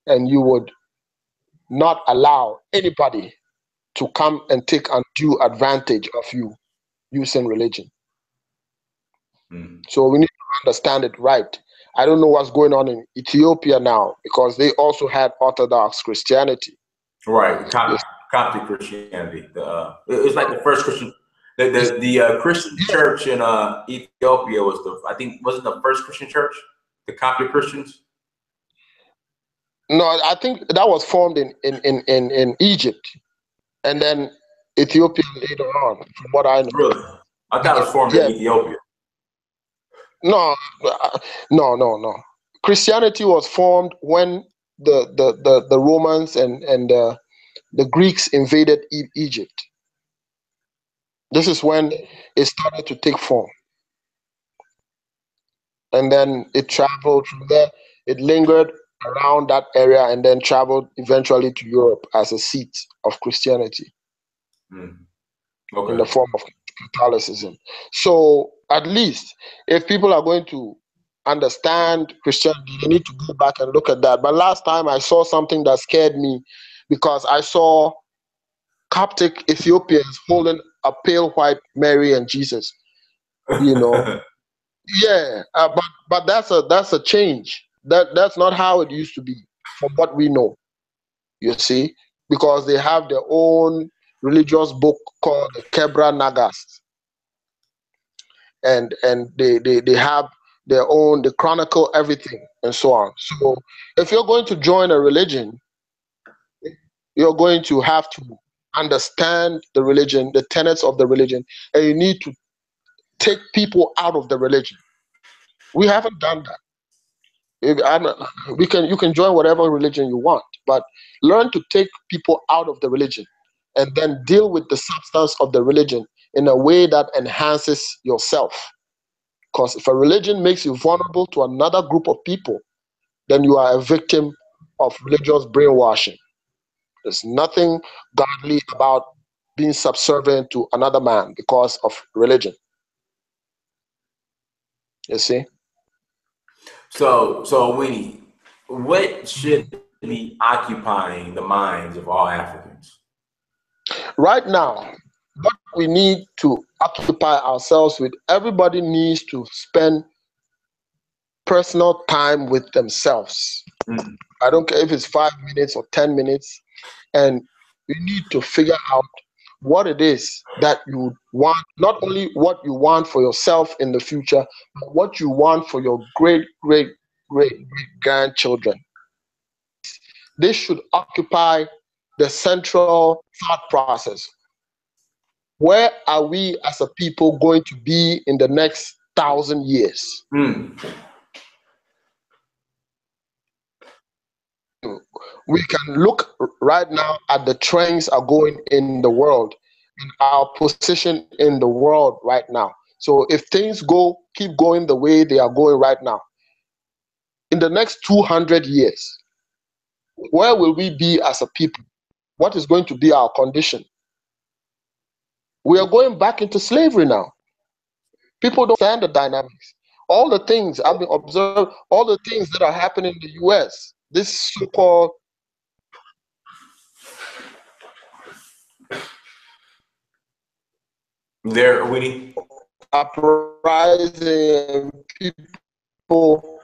and you would not allow anybody to come and take undue advantage of you using religion. So we need to understand it right. I don't know what's going on in Ethiopia now because they also had Orthodox Christianity. Right, Coptic Christianity. It was like the first Christian. The Christian church in Ethiopia was wasn't the first Christian church? The Coptic Christians. No, I think that was formed in Egypt, and then Ethiopia later on. From what I know. Really, I thought it was formed in Ethiopia. No. Christianity was formed when the Romans and the Greeks invaded Egypt. This is when it started to take form, and then it traveled from there. It lingered around that area and then traveled eventually to Europe as a seat of Christianity Mm. in the Okay. form of Catholicism. So at least if people are going to understand Christianity, they need to go back and look at that. But last time I saw something that scared me because I saw Coptic Ethiopians holding a pale white Mary and Jesus. You know, yeah, but that's a change. That's not how it used to be, from what we know. You see, because they have their own religious book called the Kebra Nagas, and they have their own, they chronicle everything and so on. So if you're going to join a religion, you're going to have to understand the religion, the tenets of the religion, and you need to take people out of the religion. We haven't done that. We can, you can join whatever religion you want, but learn to take people out of the religion and then deal with the substance of the religion in a way that enhances yourself. Because if a religion makes you vulnerable to another group of people, then you are a victim of religious brainwashing. There's nothing godly about being subservient to another man because of religion. You see? So Winnie, what should be occupying the minds of all Africans? Right now, what we need to occupy ourselves with, everybody needs to spend personal time with themselves. Mm. I don't care if it's 5 minutes or 10 minutes, and you need to figure out what it is that you want, not only what you want for yourself in the future, but what you want for your great grandchildren. This should occupy the central thought process. Where are we as a people going to be in the next 1,000 years? Mm. We can look right now at the trends are going in the world and our position in the world right now. So if things keep going the way they are going right now, in the next 200 years, where will we be as a people? What is going to be our condition? We are going back into slavery now. People don't understand the dynamics. All the things I've been observing, all the things that are happening in the US, this so-called There, Winnie. uprising, people,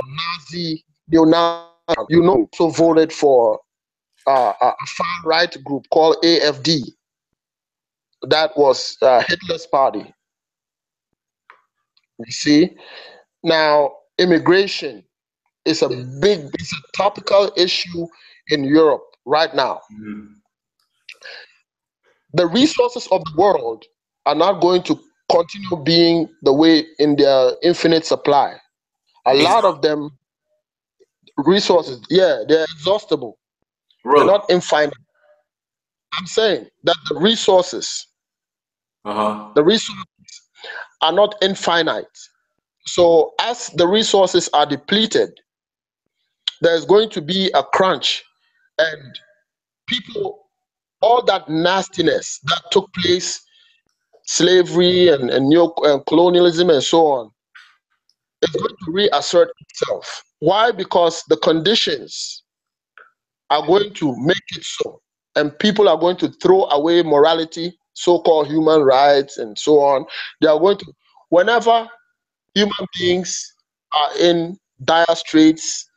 Nazi, so voted for a far right group called AFD. That was Hitler's party. You see, now immigration is it's a topical issue in Europe right now. Mm. The resources of the world are not going to continue being the way in their infinite supply. A lot of them resources, yeah, they're exhaustible. They're Really? not infinite. I'm saying that Uh-huh. the resources are not infinite. So as the resources are depleted, there's going to be a crunch, and people, all that nastiness that took place, slavery and neo colonialism and so on, is going to reassert itself. Why? Because the conditions are going to make it so. And people are going to throw away morality, so called human rights, and so on. They are going to, whenever human beings are in dire straits,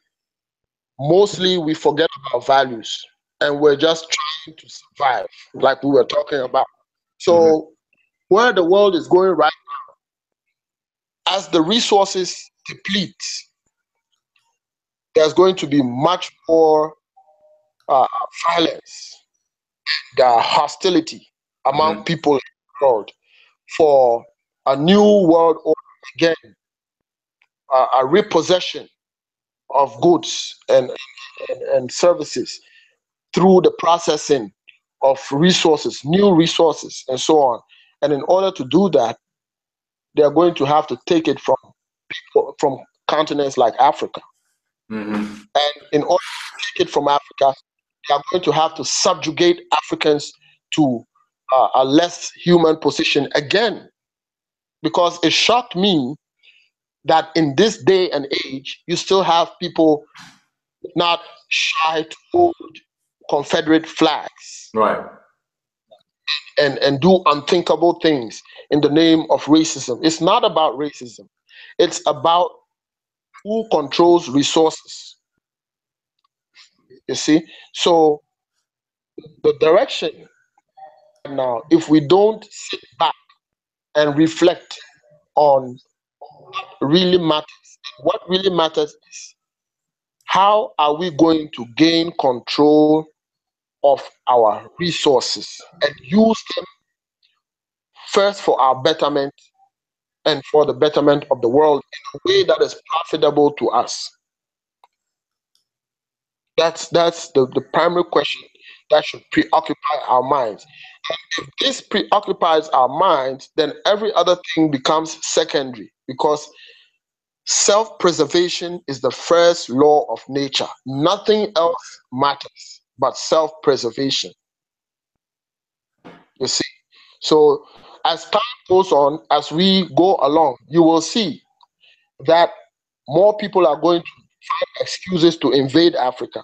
mostly we forget about values and we're just trying to survive, like we were talking about. Hmm. So, where the world is going right, as the resources deplete, there's going to be much more uh, violence, hostility among Hmm. people in the world for a new world order again, a repossession of goods and services through the processing of resources, new resources, and so on. And in order to do that, they are going to have to take it from people from continents like Africa. And in order to take it from Africa, they are going to have to subjugate Africans to a less human position again. Because it shocked me that in this day and age, you still have people not shy to hold Confederate flags, Right. and do unthinkable things in the name of racism. It's not about racism. It's about who controls resources. You see? So the direction now, if we don't sit back and reflect on what really matters, what really matters is how are we going to gain control of our resources and use them first for our betterment and for the betterment of the world in a way that is profitable to us. That's the primary question that should preoccupy our minds. And if this preoccupies our minds, then every other thing becomes secondary, because self-preservation is the first law of nature. Nothing else matters but self-preservation. You see? So as time goes on, as we go along, you will see that more people are going to find excuses to invade Africa.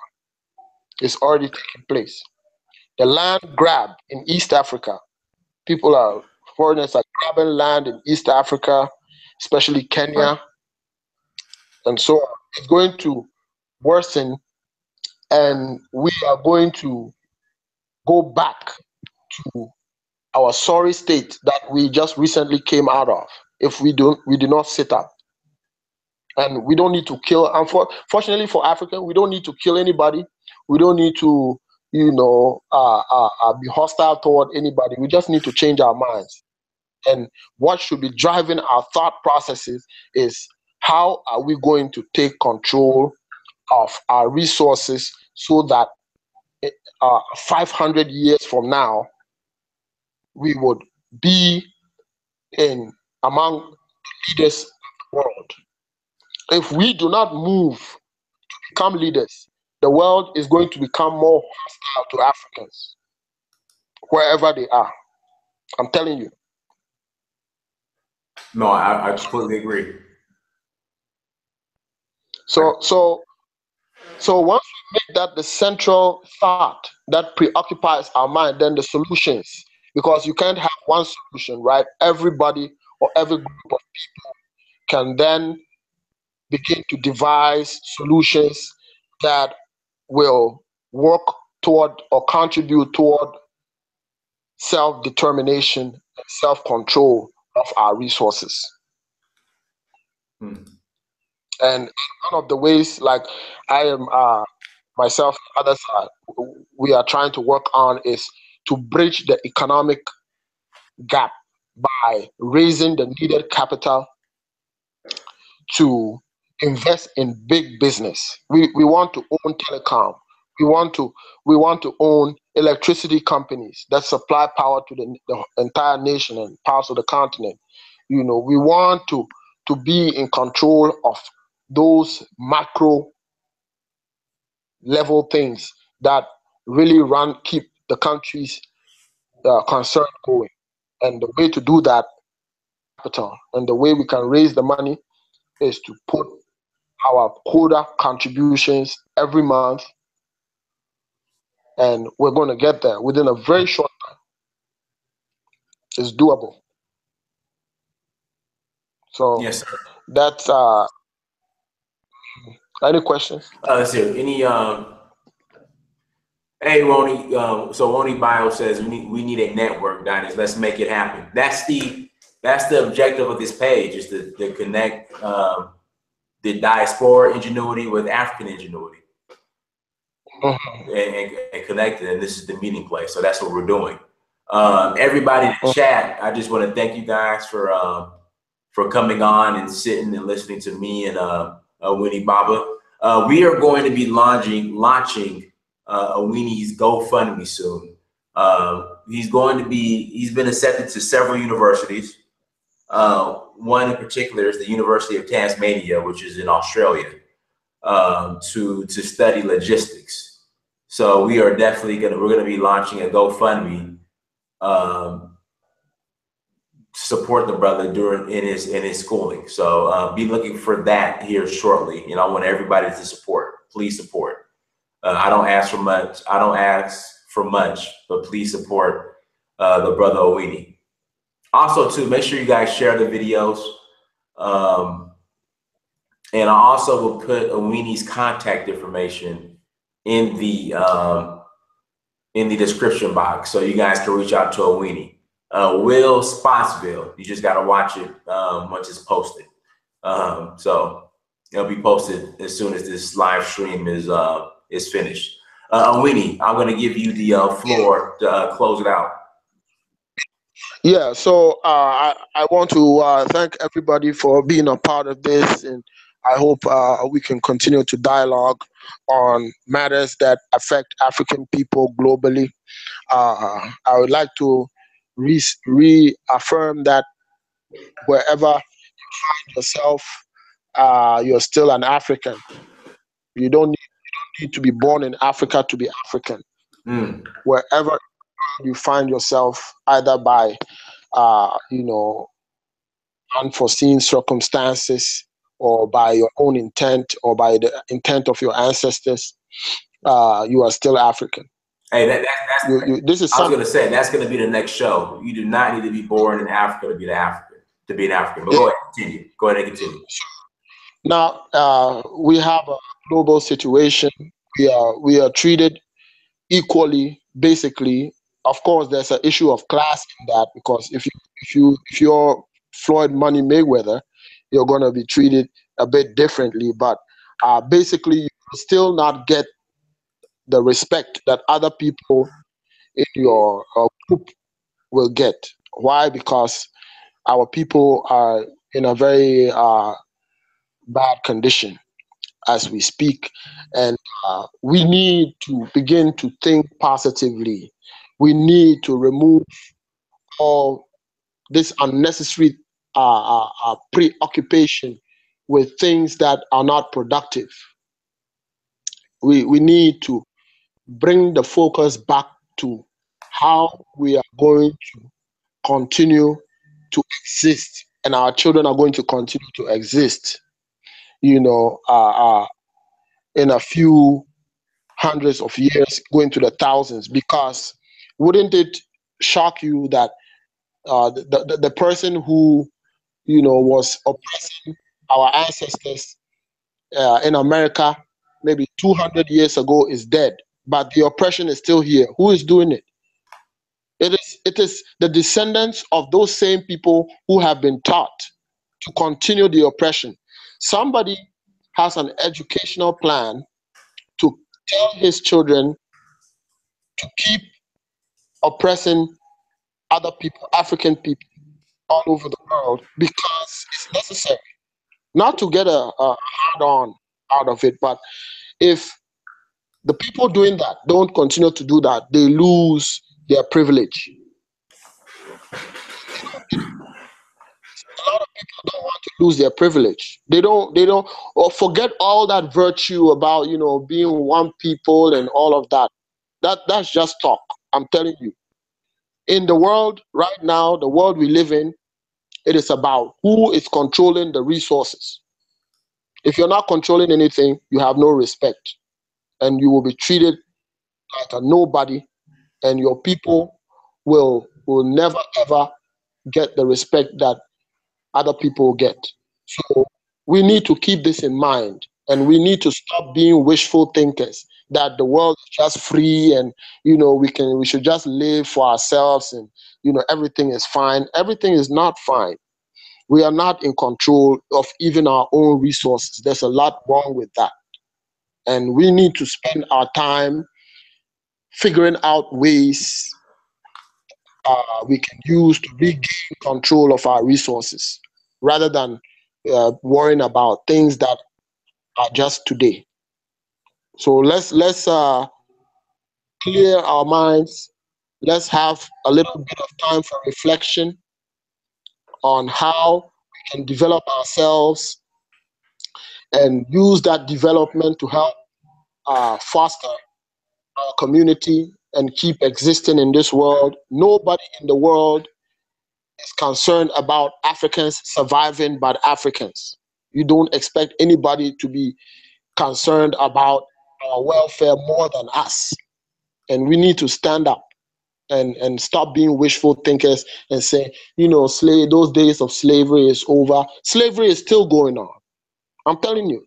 It's already taking place. The land grab in East Africa. Foreigners are grabbing land in East Africa, especially Kenya, and so on. It's going to worsen, and we are going to go back to our sorry state that we just recently came out of if we do not sit up. And we don't need to kill. Unfortunately for Africa, we don't need to kill anybody. We don't need to, be hostile toward anybody. We just need to change our minds. And what should be driving our thought processes is how are we going to take control of our resources so that 500 years from now, we would be among leaders of the world. If we do not move to become leaders, the world is going to become more hostile to Africans, wherever they are. I'm telling you. No, I completely agree. So once we make that the central thought that preoccupies our mind, then the solutions, because you can't have one solution, right? Everybody or every group of people can then begin to devise solutions that will work toward or contribute toward self-determination and self-control of our resources. And one of the ways, like I am myself, others we are trying to work on, is to bridge the economic gap by raising the needed capital to invest in big business. We want to own telecom. We want to own electricity companies that supply power to the entire nation and parts of the continent. We want to be in control of those macro level things that really keep the country's concern going. And the way to do that, capital, and the way we can raise the money is to put our quota contributions every month, and we're going to get there within a very short time. It's doable. So yes, sir. That's any questions? Let's see. Any hey, Roni. So Roni Bio says we need a network, Diners. Let's make it happen. That's the objective of this page, is to connect the diaspora ingenuity with African ingenuity, and connect it. And this is the meeting place. So that's what we're doing. Everybody in the chat, I just want to thank you guys for coming on and sitting and listening to me and Awini Baba. We are going to be launching Awini's GoFundMe soon. He's been accepted to several universities. One in particular is the University of Tasmania, which is in Australia, to study logistics. So we're gonna be launching a GoFundMe to support the brother in his schooling. So be looking for that here shortly. I want everybody to support. Please support. I don't ask for much. But please support the brother Awini. Also, too, make sure you guys share the videos. And I also will put Awini's contact information in the description box, so you guys can reach out to Awini. Will Spotsville. You just got to watch it once it's posted. So it'll be posted as soon as this live stream is finished. Awini, I'm going to give you the floor to close it out. Yeah, so I want to thank everybody for being a part of this, and I hope we can continue to dialogue on matters that affect African people globally. I would like to reaffirm that wherever you find yourself, you're still an African. You don't need to be born in Africa to be African. Wherever you find yourself, either by unforeseen circumstances, or by your own intent, or by the intent of your ancestors, you are still African. Hey, this is. I was going to say that's going to be the next show. You do not need to be born in Africa to be an African. But go ahead, continue. Go ahead and continue. Now we have a global situation. We are treated equally, basically. Of course, there's an issue of class in that, because if you're Floyd Money Mayweather, you're going to be treated a bit differently. But basically, you will still not get the respect that other people in your group will get. Why? Because our people are in a very bad condition as we speak, and we need to begin to think positively. We need to remove all this unnecessary preoccupation with things that are not productive. We need to bring the focus back to how we are going to continue to exist, and our children are going to continue to exist, in a few hundreds of years, going to the thousands. Because wouldn't it shock you that the person who was oppressing our ancestors in America maybe 200 years ago is dead, but the oppression is still here? Who is doing it? It is the descendants of those same people who have been taught to continue the oppression. Somebody has an educational plan to tell his children to keep oppressing other people, African people, all over the world, because it's necessary. Not to get a hard-on out of it, but if the people doing that don't continue to do that, they lose their privilege. A lot of people don't want to lose their privilege. They don't, or forget all that virtue about, being one people and all of that. That's just talk. I'm telling you. In the world right now, the world we live in, it is about who is controlling the resources. If you're not controlling anything, you have no respect, and you will be treated like a nobody, and your people will never ever get the respect that other people get. So we need to keep this in mind, and we need to stop being wishful thinkers that the world is just free, and we should just live for ourselves, and everything is fine. Everything is not fine. We are not in control of even our own resources. There's a lot wrong with that, and we need to spend our time figuring out ways we can use to regain control of our resources, rather than worrying about things that are just today. So let's clear our minds. Let's have a little bit of time for reflection on how we can develop ourselves and use that development to help foster our community and keep existing in this world. Nobody in the world is concerned about Africans surviving but Africans. You don't expect anybody to be concerned about our welfare more than us. And we need to stand up and stop being wishful thinkers and say, those days of slavery is over. Slavery is still going on. I'm telling you.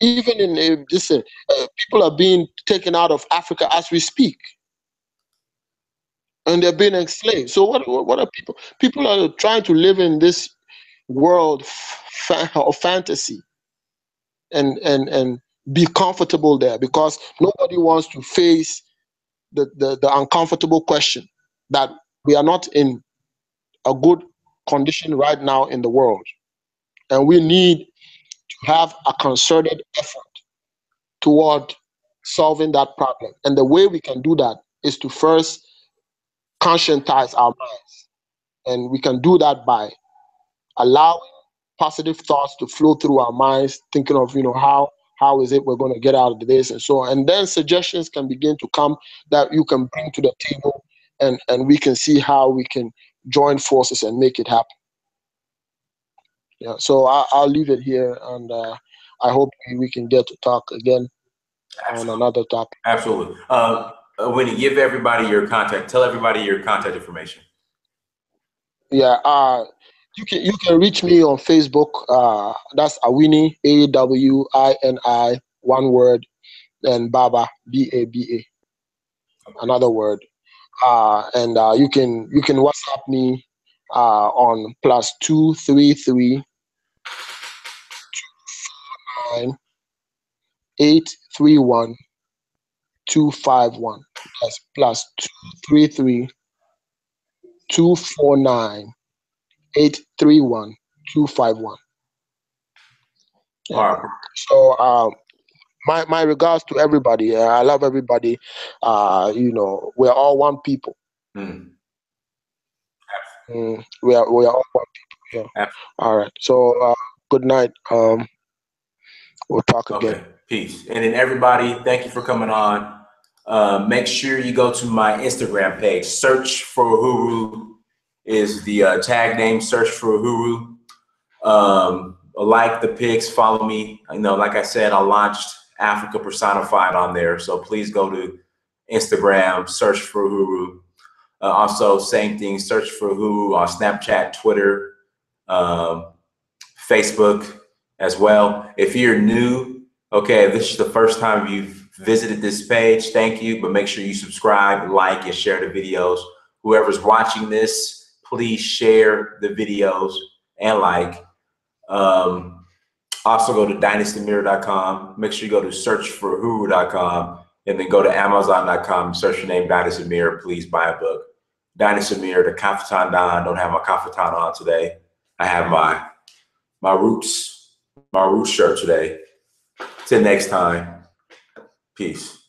Even in people are being taken out of Africa as we speak, and they're being enslaved. So what are people? People are trying to live in this world of fantasy and be comfortable there because nobody wants to face the uncomfortable question that we are not in a good condition right now in the world, and we need to have a concerted effort toward solving that problem. And the way we can do that is to first conscientize our minds. And we can do that by allowing positive thoughts to flow through our minds, thinking of, how is it we're going to get out of this and so on. And then suggestions can begin to come that you can bring to the table, and we can see how we can join forces and make it happen. Yeah, so I'll leave it here, and I hope we can get to talk again on another topic. Absolutely. Awini, give everybody your contact. Tell everybody your contact information. Yeah. You can reach me on Facebook. That's Awini, Awini, one word, and Baba, Baba, another word. And you can WhatsApp me on +233 831 251. That's +233 249 831 251. Yeah. All right. So my regards to everybody. I love everybody. We're all one people. We are all one people. Yeah. All right. So good night. We'll talk again. Okay. Peace. And then everybody, thank you for coming on. Make sure you go to my Instagram page. Search for Uhuru is the tag name. Search for Uhuru. Like the pics, follow me. Like I said, I launched Africa Personified on there. So please go to Instagram, search for Uhuru. Also, same thing, search for Uhuru on Snapchat, Twitter, Facebook as well. If you're new, okay, this is the first time you've visited this page, thank you. But make sure you subscribe, like, and share the videos. Whoever's watching this, please share the videos and like. Also go to dynastymirror.com. Make sure you go to searchforhuru.com and then go to amazon.com, search your name, Dynasty Mirror. Please buy a book. Dynasty Mirror, the Kaftan Don. Don't have my Kaftan on today. I have my roots shirt today. Till next time, peace.